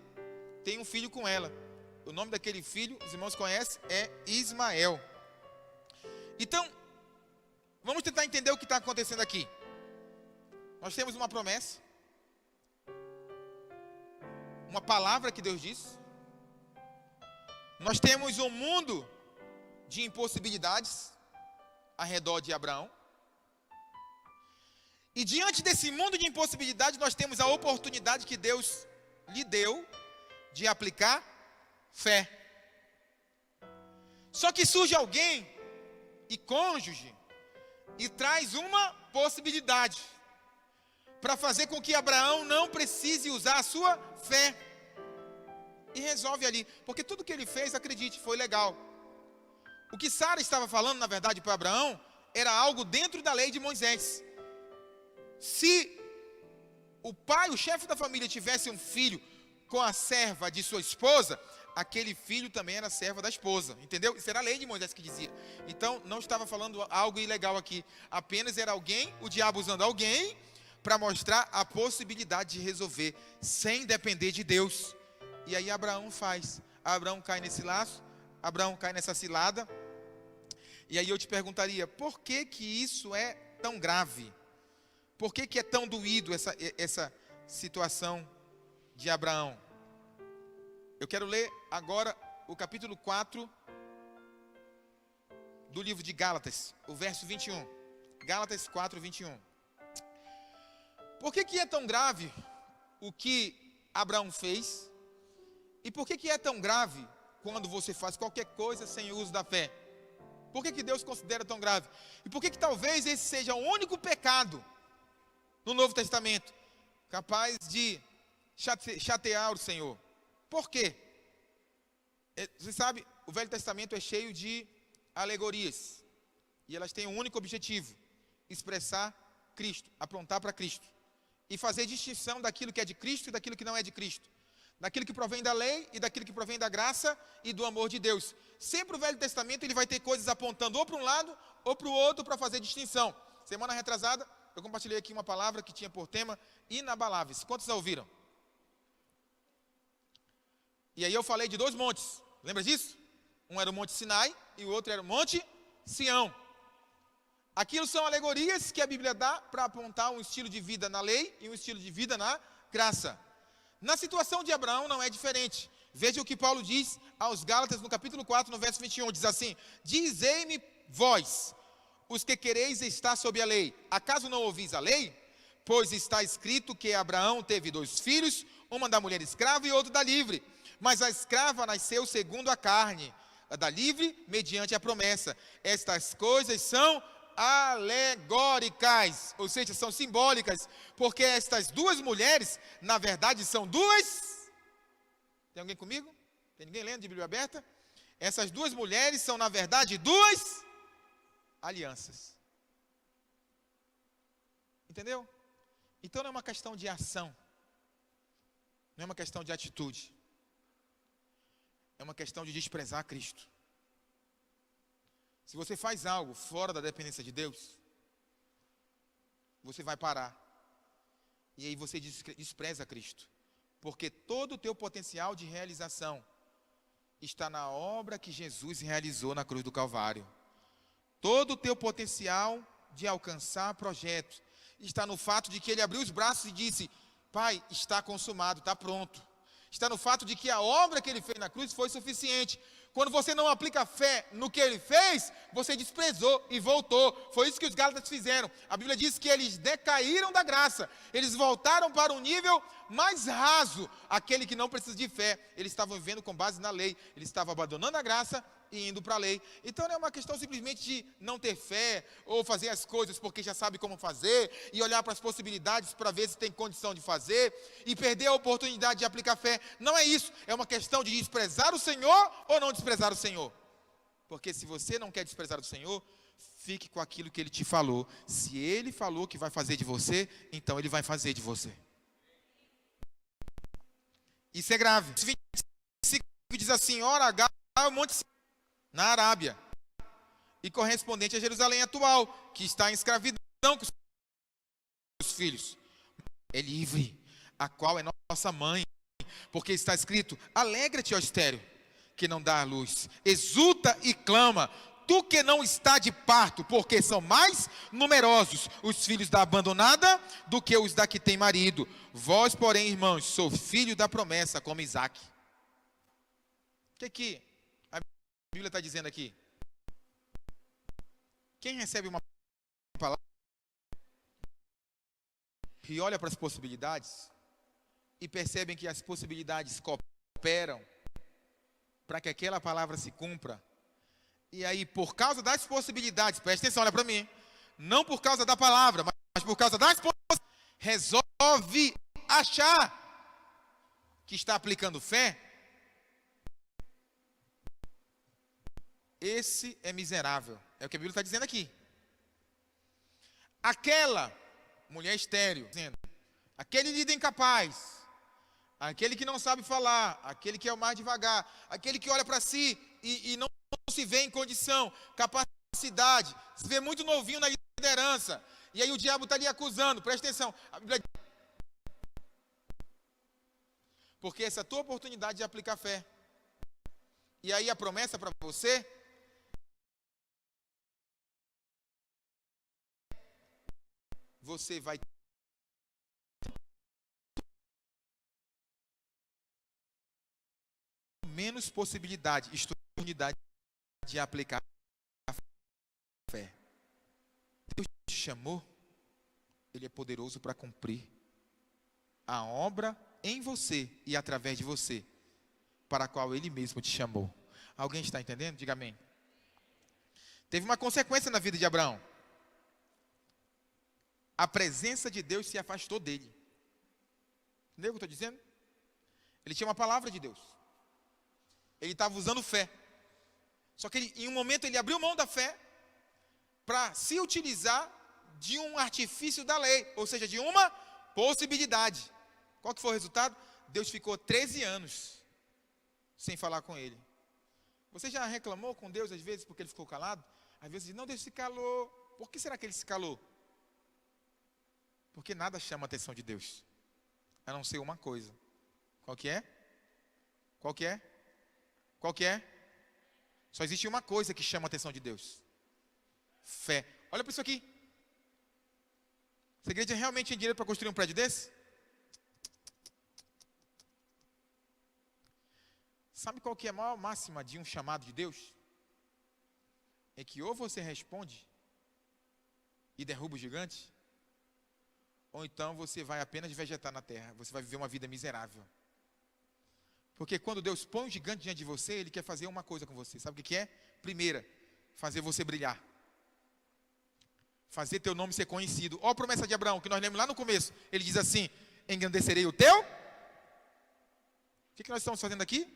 tem um filho com ela. O nome daquele filho, os irmãos conhecem, é Ismael. Então, vamos tentar entender o que está acontecendo aqui. Nós temos uma promessa, uma palavra que Deus disse. Nós temos um mundo de impossibilidades ao redor de Abraão. E diante desse mundo de impossibilidades, nós temos a oportunidade que Deus lhe deu de aplicar fé. Só que surge alguém e cônjuge e traz uma possibilidade para fazer com que Abraão não precise usar a sua fé. E resolve ali, porque tudo que ele fez, acredite, foi legal. O que Sara estava falando, na verdade, para Abraão, era algo dentro da lei de Moisés. Se o pai, o chefe da família, tivesse um filho com a serva de sua esposa, aquele filho também era serva da esposa, entendeu? Isso era a lei de Moisés que dizia. Então, não estava falando algo ilegal aqui, apenas era alguém, o diabo usando alguém, para mostrar a possibilidade de resolver, sem depender de Deus. E aí Abraão faz. Abraão cai nesse laço, Abraão cai nessa cilada. E aí eu te perguntaria, por que que isso é tão grave? Por que que é tão doído essa situação de Abraão? Eu quero ler agora o capítulo 4 do livro de Gálatas, o verso 21. Gálatas 4, 21. Por que que é tão grave o que Abraão fez? E por que que é tão grave quando você faz qualquer coisa sem o uso da fé? Por que que Deus considera tão grave? E por que que talvez esse seja o único pecado no Novo Testamento capaz de chatear o Senhor? Por quê? Você sabe, o Velho Testamento é cheio de alegorias. E elas têm um único objetivo: expressar Cristo, apontar para Cristo. E fazer distinção daquilo que é de Cristo e daquilo que não é de Cristo. Daquilo que provém da lei e daquilo que provém da graça e do amor de Deus. Sempre o Velho Testamento ele vai ter coisas apontando ou para um lado ou para o outro para fazer distinção. Semana retrasada eu compartilhei aqui uma palavra que tinha por tema inabaláveis. Quantos a ouviram? E aí eu falei de 2 montes, lembra disso? Um era o Monte Sinai e o outro era o Monte Sião. Aquilo são alegorias que a Bíblia dá para apontar um estilo de vida na lei e um estilo de vida na graça. Na situação de Abraão não é diferente. Veja o que Paulo diz aos Gálatas no capítulo 4, no verso 21, diz assim: dizei-me vós, os que quereis estar sob a lei, acaso não ouvis a lei? Pois está escrito que Abraão teve 2 filhos, uma da mulher escrava e outro da livre. Mas a escrava nasceu segundo a carne, a da livre mediante a promessa. Estas coisas são alegóricas, ou seja, são simbólicas, porque estas 2 mulheres, na verdade, são 2. Tem alguém comigo? Tem ninguém lendo de Bíblia aberta? Essas 2 mulheres são, na verdade, 2 alianças. Entendeu? Então não é uma questão de ação, não é uma questão de atitude, é uma questão de desprezar Cristo. Se você faz algo fora da dependência de Deus, você vai parar. E aí você despreza Cristo. Porque todo o teu potencial de realização está na obra que Jesus realizou na cruz do Calvário. Todo o teu potencial de alcançar projetos está no fato de que ele abriu os braços e disse: Pai, está consumado, está pronto. Está no fato de que a obra que ele fez na cruz foi suficiente. Quando você não aplica fé no que ele fez, você desprezou e voltou. Foi isso que os Gálatas fizeram. A Bíblia diz que eles decaíram da graça. Eles voltaram para um nível mais raso. Aquele que não precisa de fé. Eles estavam vivendo com base na lei. Eles estavam abandonando a graça e indo para a lei. Então não é uma questão simplesmente de não ter fé, ou fazer as coisas porque já sabe como fazer, e olhar para as possibilidades para ver se tem condição de fazer, e perder a oportunidade de aplicar fé. Não é isso, é uma questão de desprezar o Senhor ou não desprezar o Senhor. Porque se você não quer desprezar o Senhor, fique com aquilo que Ele te falou. Se Ele falou que vai fazer de você, então Ele vai fazer de você. Isso é grave. 25 diz assim: ora, H é o Monte na Arábia, e correspondente a Jerusalém atual, que está em escravidão com os filhos. É livre, a qual é nossa mãe, porque está escrito: alegra-te, ó estéril, que não dá a luz, exulta e clama, tu que não está de parto, porque são mais numerosos os filhos da abandonada do que os da que tem marido. Vós, porém, irmãos, sou filho da promessa, como Isaque. O que a Bíblia está dizendo aqui? Quem recebe uma palavra e olha para as possibilidades e percebem que as possibilidades cooperam para que aquela palavra se cumpra, e aí por causa das possibilidades, preste atenção, olha para mim, não por causa da palavra, mas por causa das possibilidades, resolve achar que está aplicando fé, esse é miserável. É o que a Bíblia está dizendo aqui. Aquela mulher estéril, dizendo, aquele líder incapaz, aquele que não sabe falar, aquele que é o mais devagar, aquele que olha para si e não se vê em condição, capacidade, se vê muito novinho na liderança, e aí o diabo está lhe acusando. Presta atenção, a Bíblia diz, porque essa é a tua oportunidade de aplicar fé. E aí a promessa para você, você vai menos possibilidade, oportunidade de aplicar a fé. Deus te chamou, Ele é poderoso para cumprir a obra em você e através de você, para a qual Ele mesmo te chamou. Alguém está entendendo? Diga amém. Teve uma consequência na vida de Abraão. A presença de Deus se afastou dele. Entendeu o que eu estou dizendo? Ele tinha uma palavra de Deus. Ele estava usando fé. Só que em um momento ele abriu mão da fé para se utilizar de um artifício da lei, ou seja, de uma possibilidade. Qual que foi o resultado? Deus ficou 13 anos sem falar com ele. Você já reclamou com Deus às vezes porque ele ficou calado? Às vezes diz, não, Deus se calou. Por que será que ele se calou? Porque nada chama a atenção de Deus, a não ser uma coisa. Qual que é? Qual que é? Qual que é? Só existe uma coisa que chama a atenção de Deus: fé. Olha para isso aqui. Essa igreja realmente tem dinheiro para construir um prédio desse? Sabe qual que é a maior máxima de um chamado de Deus? É que ou você responde e derruba o gigante, ou então você vai apenas vegetar na terra, você vai viver uma vida miserável. Porque quando Deus põe um gigante diante de você, Ele quer fazer uma coisa com você. Sabe o que é? Primeira, fazer você brilhar. Fazer teu nome ser conhecido. Olha a promessa de Abraão, que nós lemos lá no começo. Ele diz assim: engrandecerei o teu. O que nós estamos fazendo aqui?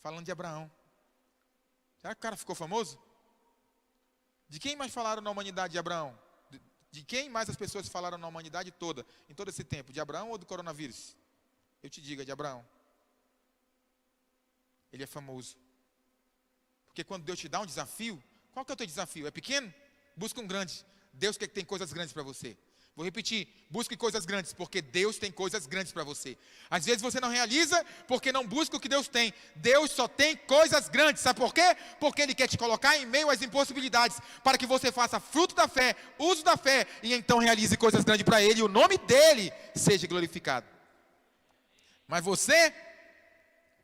Falando de Abraão. Será que o cara ficou famoso? De quem mais falaram na humanidade de Abraão? De quem mais as pessoas falaram na humanidade toda, em todo esse tempo? De Abraão ou do coronavírus? Eu te digo, é de Abraão. Ele é famoso. Porque quando Deus te dá um desafio, qual que é o teu desafio? É pequeno? Busca um grande. Deus quer que tem coisas grandes para você. Vou repetir, busque coisas grandes, porque Deus tem coisas grandes para você. Às vezes você não realiza, porque não busca o que Deus tem. Deus só tem coisas grandes, sabe por quê? Porque Ele quer te colocar em meio às impossibilidades, para que você faça fruto da fé, uso da fé, e então realize coisas grandes para Ele, e o nome dEle seja glorificado. Mas você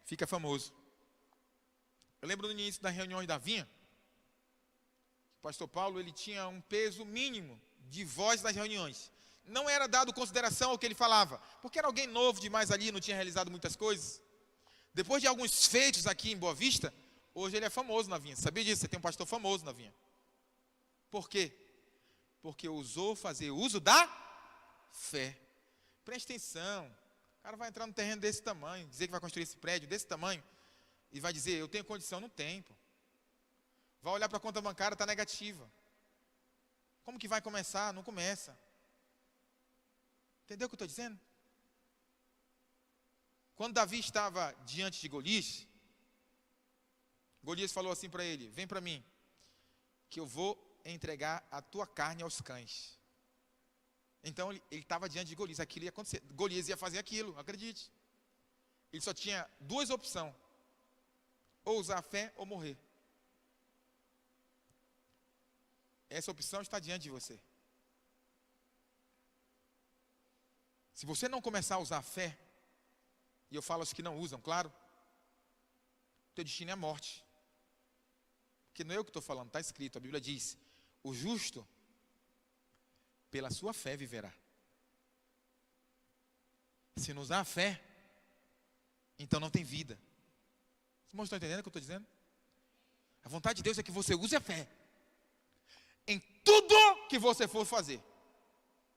fica famoso. Eu lembro no início das reuniões da Vinha, o pastor Paulo, ele tinha um peso mínimo de voz das reuniões. Não era dado consideração ao que ele falava, porque era alguém novo demais ali, não tinha realizado muitas coisas. Depois de alguns feitos aqui em Boa Vista, hoje ele é famoso na Vinha. Sabia disso? Você tem um pastor famoso na Vinha. Por quê? Porque ousou fazer uso da fé. Preste atenção. O cara vai entrar num terreno desse tamanho, dizer que vai construir esse prédio desse tamanho, e vai dizer, eu tenho condição, não tenho. Pô. Vai olhar para a conta bancária, está negativa. Como que vai começar? Não começa. Entendeu o que eu estou dizendo? Quando Davi estava diante de Golias, Golias falou assim para ele: vem para mim, que eu vou entregar a tua carne aos cães. Então ele estava diante de Golias, aquilo ia acontecer. Golias ia fazer aquilo, acredite. Ele só tinha duas opções: ou usar a fé ou morrer. Essa opção está diante de você. Se você não começar a usar a fé, e eu falo aos que não usam, claro, teu destino é a morte. Porque não é eu que estou falando, está escrito, a Bíblia diz: o justo, pela sua fé viverá. Se não usar a fé, então não tem vida. Os irmãos estão entendendo o que eu estou dizendo? A vontade de Deus é que você use a fé em tudo que você for fazer.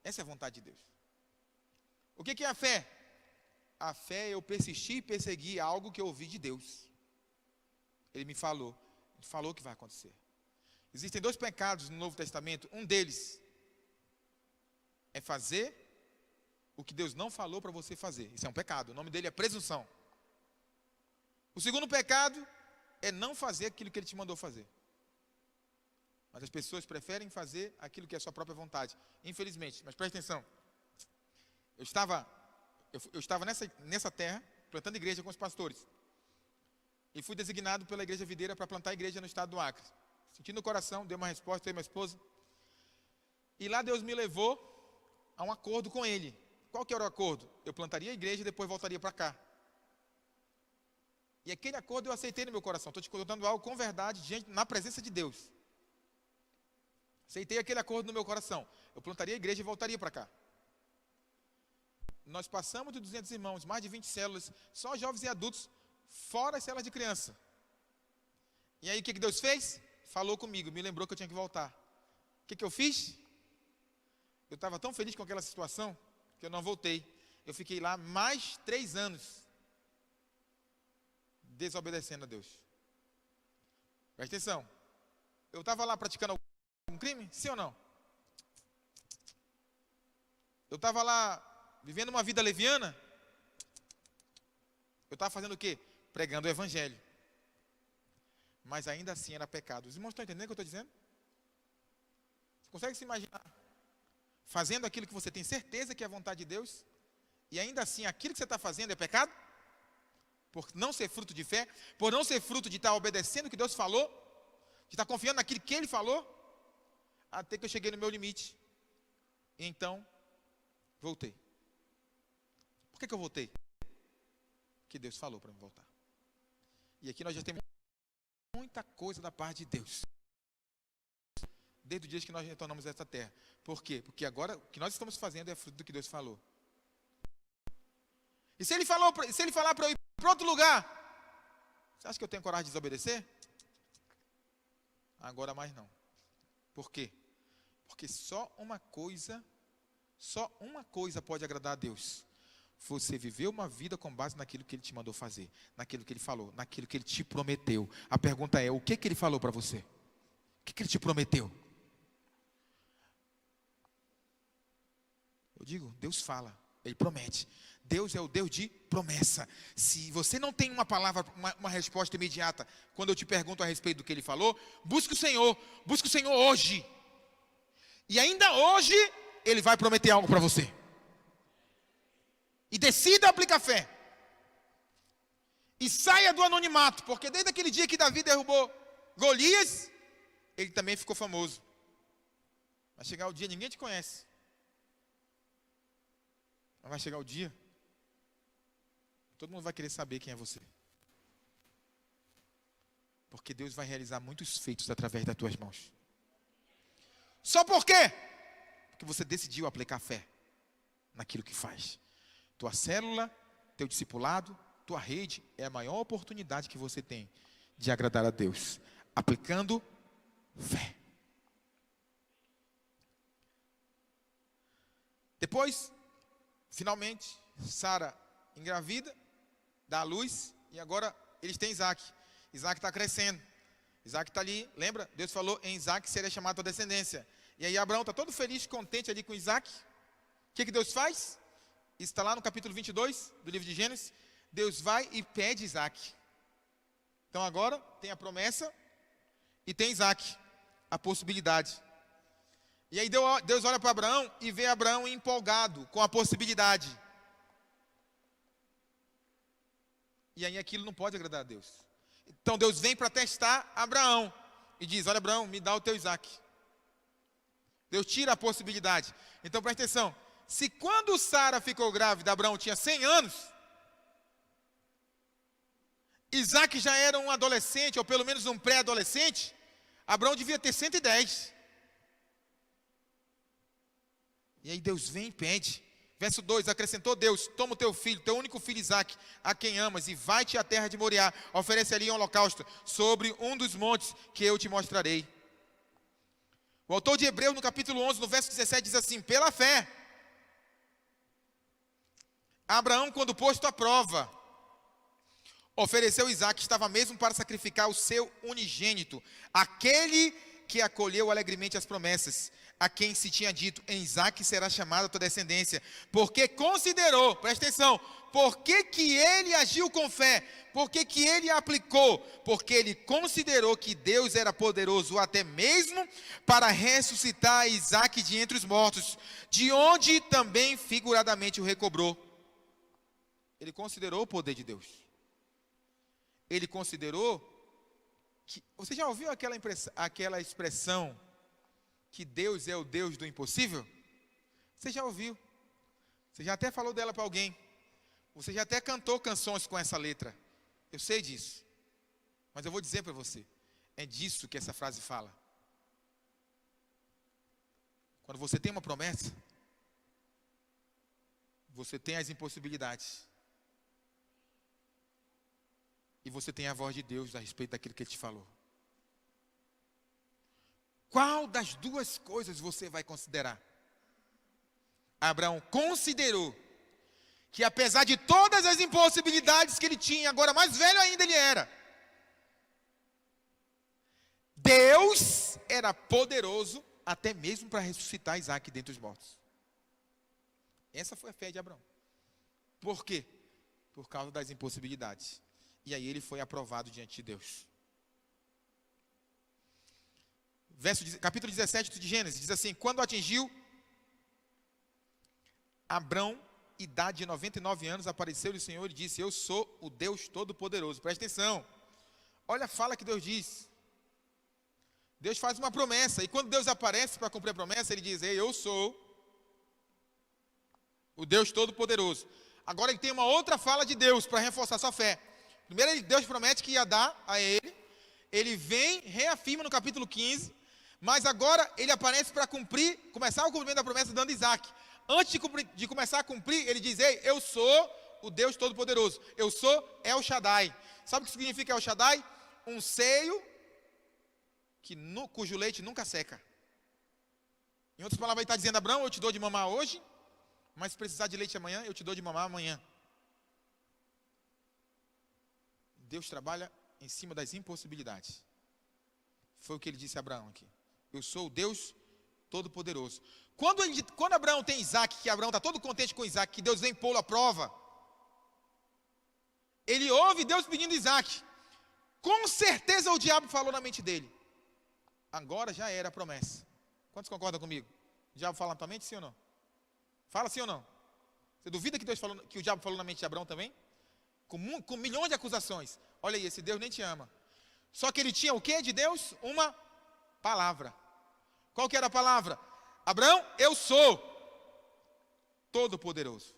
Essa é a vontade de Deus. O que é a fé? A fé é eu persistir e perseguir algo que eu ouvi de Deus. Ele me falou que vai acontecer. Existem dois pecados no Novo Testamento. Um deles é fazer o que Deus não falou para você fazer. Isso é um pecado. O nome dele é presunção. O segundo pecado é não fazer aquilo que Ele te mandou fazer. Mas as pessoas preferem fazer aquilo que é a sua própria vontade. Infelizmente. Mas preste atenção. Eu estava nessa terra, plantando igreja com os pastores. E fui designado pela Igreja Videira para plantar igreja no estado do Acre. Senti no coração, dei uma resposta, eu e minha esposa. E lá Deus me levou a um acordo com Ele. Qual que era o acordo? Eu plantaria a igreja e depois voltaria para cá. E aquele acordo eu aceitei no meu coração. Estou te contando algo com verdade, na presença de Deus. Aceitei aquele acordo no meu coração. Eu plantaria a igreja e voltaria para cá. Nós passamos de 200 irmãos, mais de 20 células, só jovens e adultos, fora as células de criança. E aí o que Deus fez? Falou comigo, me lembrou que eu tinha que voltar. O que eu fiz? Eu estava tão feliz com aquela situação, que eu não voltei. Eu fiquei lá mais 3 anos, desobedecendo a Deus. Presta atenção. Eu estava lá praticando algum crime? Sim ou não? Eu estava lá vivendo uma vida leviana? Eu estava fazendo o quê? Pregando o Evangelho. Mas ainda assim era pecado. Os irmãos estão entendendo o que eu estou dizendo? Você consegue se imaginar fazendo aquilo que você tem certeza que é a vontade de Deus, e ainda assim aquilo que você está fazendo é pecado? por não ser fruto de fé, por não ser fruto de estar obedecendo o que Deus falou, de estar confiando naquilo que Ele falou, até que eu cheguei no meu limite. E então, voltei. Por que eu voltei? Porque Deus falou para me voltar. E aqui nós já temos muita coisa da parte de Deus. Desde o dia que nós retornamos a esta terra. Por quê? Porque agora o que nós estamos fazendo é fruto do que Deus falou. E se Ele falar para eu ir para outro lugar, você acha que eu tenho coragem de desobedecer? Agora mais não. Por quê? Porque só uma coisa pode agradar a Deus. Você viver uma vida com base naquilo que Ele te mandou fazer, naquilo que Ele falou, naquilo que Ele te prometeu. A pergunta é, o que Ele falou para você? O que Ele te prometeu? Eu digo, Deus fala, Ele promete. Deus é o Deus de promessa. Se você não tem uma palavra, uma resposta imediata, quando eu te pergunto a respeito do que Ele falou, busque o Senhor hoje. E ainda hoje, Ele vai prometer algo para você. E decida aplicar fé. E saia do anonimato, porque desde aquele dia que Davi derrubou Golias, ele também ficou famoso. Vai chegar o dia, ninguém te conhece. Mas vai chegar o dia, todo mundo vai querer saber quem é você. Porque Deus vai realizar muitos feitos através das tuas mãos. Só por quê? Porque você decidiu aplicar fé naquilo que faz. Tua célula, teu discipulado, tua rede é a maior oportunidade que você tem de agradar a Deus, aplicando fé. Depois, finalmente, Sara engravida, dá à luz, e agora eles têm Isaac. Isaac está crescendo. Isaac está ali, lembra? Deus falou em Isaac seria chamado a descendência. E aí Abraão está todo feliz, contente ali com Isaac. O que Deus faz? Isso está lá no capítulo 22 do livro de Gênesis. Deus vai e pede Isaac. Então agora tem a promessa e tem Isaac, a possibilidade. E aí Deus olha para Abraão e vê Abraão empolgado com a possibilidade. E aí aquilo não pode agradar a Deus. Então Deus vem para testar Abraão e diz, olha Abraão, me dá o teu Isaac. Deus tira a possibilidade. Então presta atenção, se quando Sara ficou grávida, Abraão tinha 100 anos, Isaac já era um adolescente, ou pelo menos um pré-adolescente, Abraão devia ter 110. E aí Deus vem e pede. Verso 2, acrescentou Deus, toma o teu filho, teu único filho Isaac, a quem amas, e vai-te à terra de Moriá, oferece ali um holocausto, sobre um dos montes que eu te mostrarei. O autor de Hebreus, no capítulo 11, no verso 17, diz assim, pela fé, Abraão, quando posto à prova, ofereceu Isaac, estava mesmo para sacrificar o seu unigênito, aquele que acolheu alegremente as promessas, a quem se tinha dito, em Isaac será chamada a tua descendência, porque considerou, presta atenção, porque que ele agiu com fé, porque que ele aplicou, porque ele considerou que Deus era poderoso até mesmo para ressuscitar Isaac de entre os mortos, de onde também figuradamente o recobrou. Ele considerou o poder de Deus. Ele considerou que... Você já ouviu aquela expressão que Deus é o Deus do impossível? Você já ouviu. Você já até falou dela para alguém. Você já até cantou canções com essa letra. Eu sei disso. Mas eu vou dizer para você. É disso que essa frase fala. Quando você tem uma promessa, você tem as impossibilidades. E você tem a voz de Deus a respeito daquilo que Ele te falou. Qual das duas coisas você vai considerar? Abraão considerou que apesar de todas as impossibilidades que ele tinha, agora mais velho ainda ele era, Deus era poderoso até mesmo para ressuscitar Isaac dentre os mortos. Essa foi a fé de Abraão. Por quê? Por causa das impossibilidades. E aí ele foi aprovado diante de Deus. Capítulo 17 de Gênesis diz assim, quando atingiu Abrão idade de 99 anos, apareceu-lhe o Senhor e disse: eu sou o Deus Todo-Poderoso. Presta atenção. Olha a fala que Deus diz. Deus faz uma promessa, e quando Deus aparece para cumprir a promessa, Ele diz: ei, eu sou o Deus Todo-Poderoso. Agora ele tem uma outra fala de Deus para reforçar sua fé. Primeiro, Deus promete que ia dar a ele. Ele vem, reafirma no capítulo 15. Mas agora ele aparece para começar o cumprimento da promessa dando Isaac. Antes de começar a cumprir, ele diz: ei, eu sou o Deus Todo-Poderoso. Eu sou El Shaddai. Sabe o que significa El Shaddai? Um seio cujo leite nunca seca. Em outras palavras, ele está dizendo: Abraão, eu te dou de mamar hoje, mas se precisar de leite amanhã, eu te dou de mamar amanhã. Deus trabalha em cima das impossibilidades. Foi o que ele disse a Abraão aqui. Eu sou o Deus Todo-Poderoso. Quando Abraão tem Isaac, que Abraão está todo contente com Isaac, que Deus vem pô-lo à prova, ele ouve Deus pedindo Isaac. Com certeza o diabo falou na mente dele: agora já era a promessa. Quantos concordam comigo? O diabo fala na tua mente, sim ou não? Fala sim ou não? Você duvida que o diabo falou na mente de Abraão também? Com milhões de acusações. Olha aí, esse Deus nem te ama. Só que ele tinha o que de Deus? Uma palavra. Qual que era a palavra? Abraão, eu sou todo-poderoso.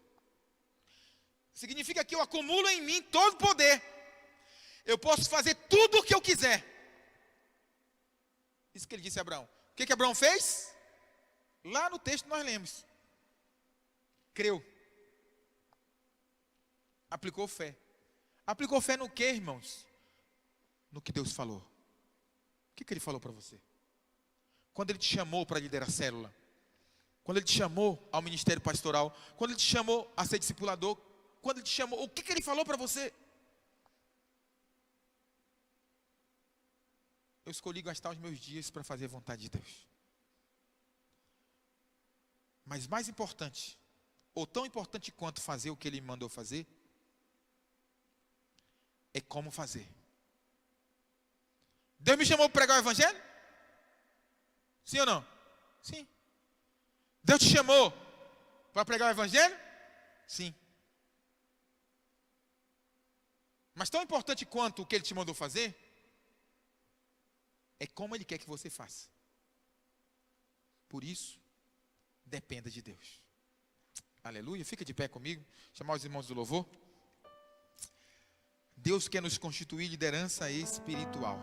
Significa que eu acumulo em mim todo o poder. Eu posso fazer tudo o que eu quiser. Isso que ele disse a Abraão. O que Abraão fez? Lá no texto nós lemos. Creu. Aplicou fé. Aplicou fé no que, irmãos? No que Deus falou. O que ele falou para você? Quando Ele te chamou para liderar a célula, quando Ele te chamou ao ministério pastoral, quando Ele te chamou a ser discipulador, quando Ele te chamou, o que Ele falou para você? Eu escolhi gastar os meus dias para fazer a vontade de Deus. Mas mais importante, ou tão importante quanto fazer o que Ele me mandou fazer, é como fazer. Deus me chamou para pregar o evangelho? Sim ou não? Sim. Deus te chamou para pregar o evangelho? Sim. Mas tão importante quanto o que Ele te mandou fazer, é como Ele quer que você faça. Por isso, dependa de Deus. Aleluia. Fica de pé comigo. Chamar os irmãos do louvor. Deus quer nos constituir liderança espiritual.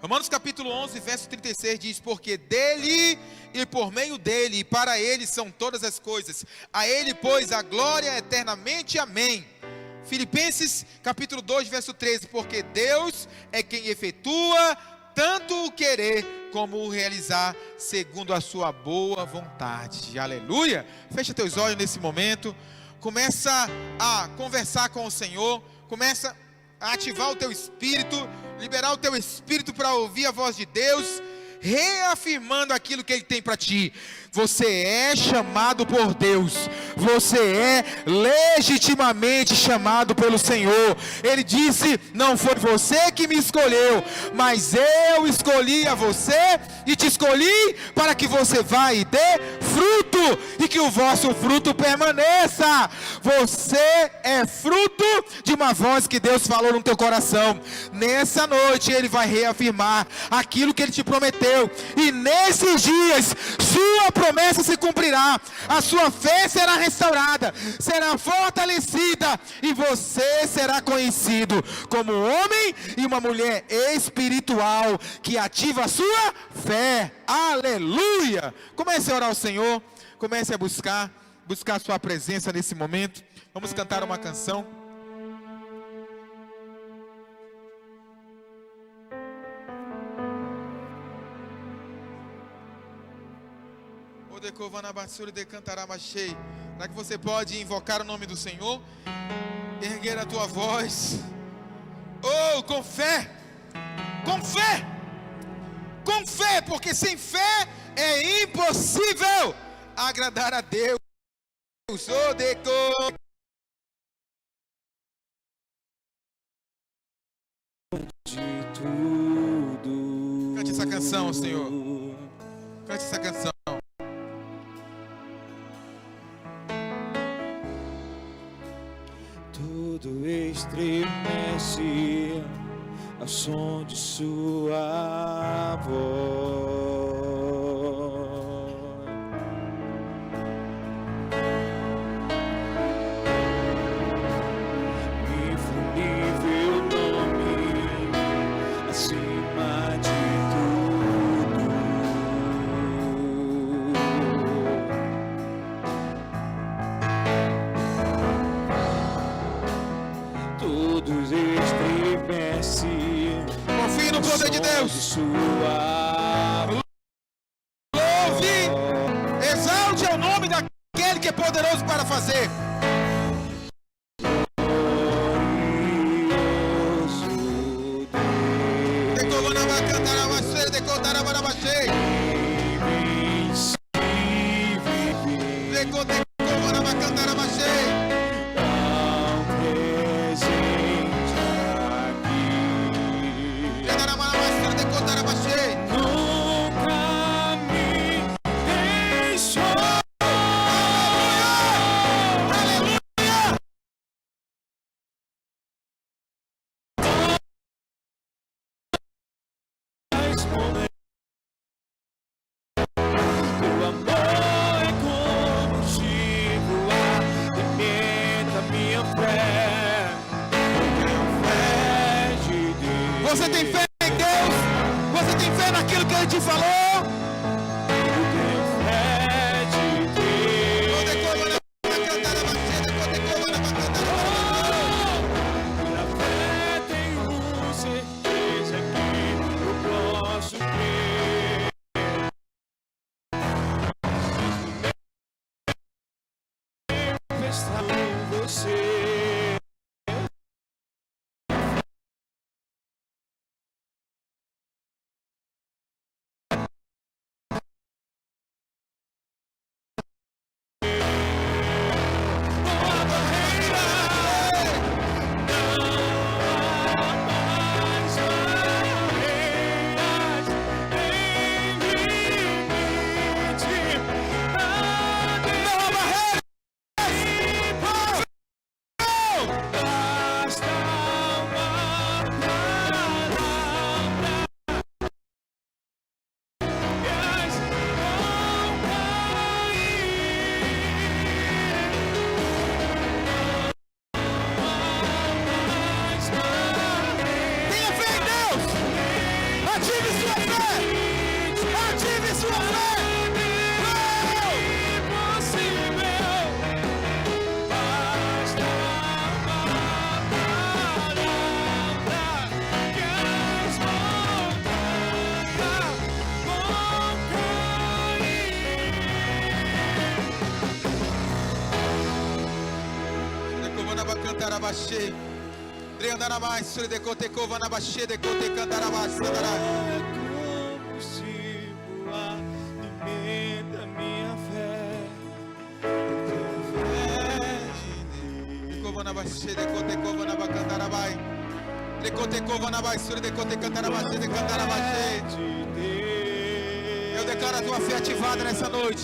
Romanos capítulo 11, verso 36 diz: porque dele e por meio dele e para ele são todas as coisas. A ele, pois, a glória eternamente. Amém. Filipenses capítulo 2, verso 13: porque Deus é quem efetua tanto o querer como o realizar segundo a sua boa vontade. Aleluia. Fecha teus olhos nesse momento. Começa a conversar com o Senhor. Começa a ativar o teu espírito, liberar o teu espírito para ouvir a voz de Deus, reafirmando aquilo que Ele tem para ti. Você é chamado por Deus. Você é legitimamente chamado pelo Senhor. Ele disse: não foi você que me escolheu, mas eu escolhi a você e te escolhi para que você vá e dê fruto, e que o vosso fruto permaneça. Você é fruto de uma voz que Deus falou no teu coração. Nessa noite Ele vai reafirmar aquilo que Ele te prometeu, e nesses dias sua promessa se cumprirá. A sua fé será restaurada, será fortalecida, e você será conhecido como um homem e uma mulher espiritual que ativa a sua fé. Aleluia. Comece a orar ao Senhor. Comece a buscar a sua presença nesse momento. Vamos cantar uma canção. Será que você pode invocar o nome do Senhor? Erguer a tua voz. Oh, com fé. Com fé. Com fé, porque sem fé é impossível agradar a Deus. Cante essa canção, Senhor. Cante essa canção. estremece ao som de sua voz. Infundível nome, acima de tudo. Todos estremecem. Confie no poder de Deus. Louve, exalte o nome daquele que é poderoso para fazer. Você tem fé em Deus? Você tem fé naquilo que Ele te falou? Eu tenho fé de Deus. Pela fé tenho certeza que eu posso crer. Manifestar em você. Alimenta minha fé. Eu declaro a tua fé ativada nessa noite.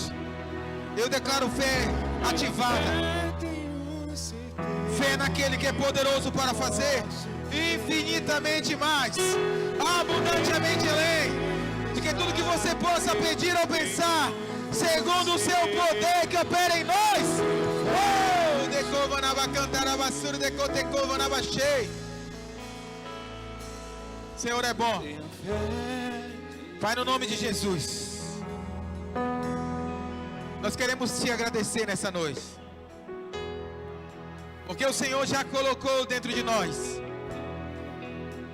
Eu declaro fé ativada. Fé naquele que é poderoso para fazer infinitamente mais, abundantemente além, de que tudo que você possa pedir ou pensar, segundo o seu poder que opera em nós. Senhor é bom. Pai, no nome de Jesus, nós queremos te agradecer nessa noite, porque o Senhor já colocou dentro de nós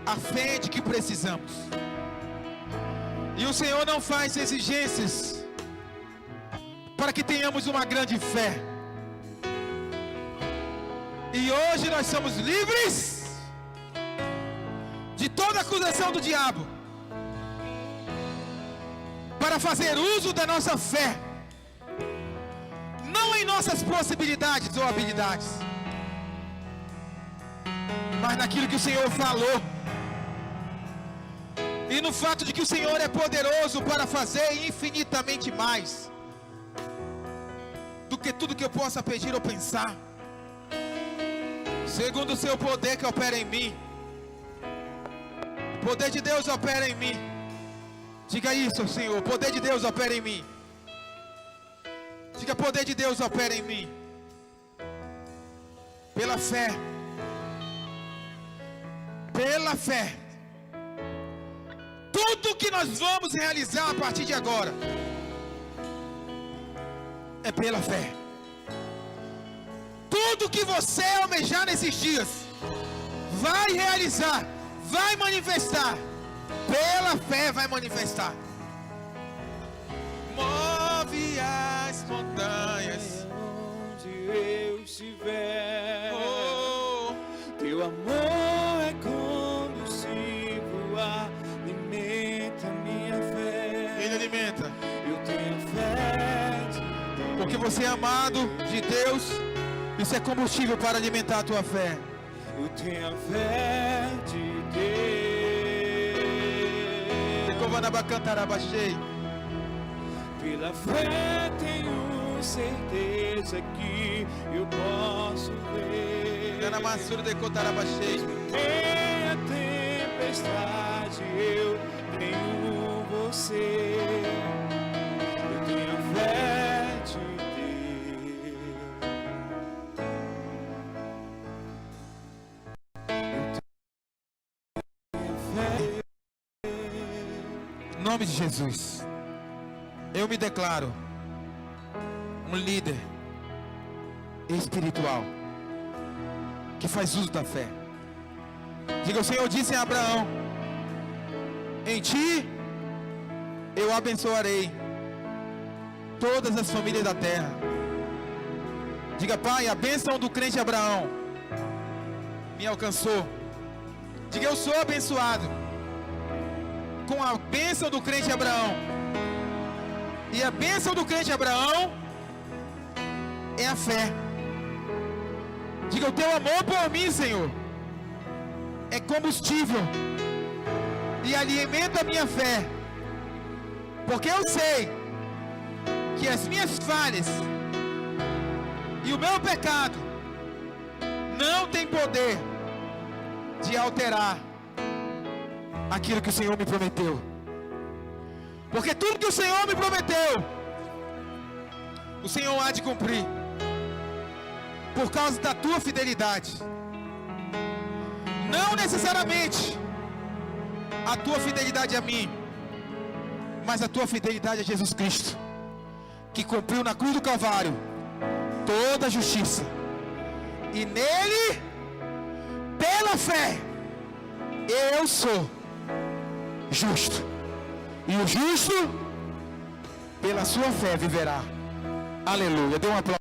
a fé de que precisamos. E o Senhor não faz exigências para que tenhamos uma grande fé. E hoje nós somos livres de toda acusação do diabo, para fazer uso da nossa fé, não em nossas possibilidades ou habilidades, mas naquilo que o Senhor falou, e no fato de que o Senhor é poderoso para fazer infinitamente mais do que tudo que eu possa pedir ou pensar, Segundo o seu poder que opera em mim. O poder de Deus opera em mim. Diga isso, Senhor. O poder de Deus opera em mim. Diga, poder de Deus opera em mim. Pela fé. Pela fé. Tudo que nós vamos realizar a partir de agora é pela fé. Tudo que você almejar nesses dias vai realizar, vai manifestar. Pela fé vai manifestar. Move as montanhas. Onde eu estiver, Oh, teu amor é combustível, alimenta minha fé. Ele alimenta. Eu tenho fé de Deus. Porque você é amado de Deus. Isso é combustível para alimentar a tua fé. Eu tenho a fé de Deus. Covanabacantarabachei. Pela fé tenho certeza que eu posso ver. Ganamassuro de Cotarabachei. Meia tempestade eu tenho você. Eu tenho a fé de Em nome de Jesus, eu me declaro um líder espiritual que faz uso da fé. Diga, o Senhor disse a Abraão: em ti eu abençoarei todas as famílias da terra. Diga, Pai, a bênção do crente Abraão me alcançou. Diga, eu sou abençoado com a bênção do crente Abraão. E a bênção do crente Abraão é a fé. Diga, o teu amor por mim, Senhor, é combustível e alimenta a minha fé. Porque eu sei que as minhas falhas e o meu pecado não tem poder de alterar aquilo que o Senhor me prometeu. Porque tudo que o Senhor me prometeu, o Senhor há de cumprir. Por causa da tua fidelidade. Não necessariamente a tua fidelidade a mim, mas a tua fidelidade a Jesus Cristo, que cumpriu na cruz do Calvário toda a justiça. E nele, pela fé, eu sou justo. E o justo, pela sua fé, viverá. Aleluia. Dê um aplauso.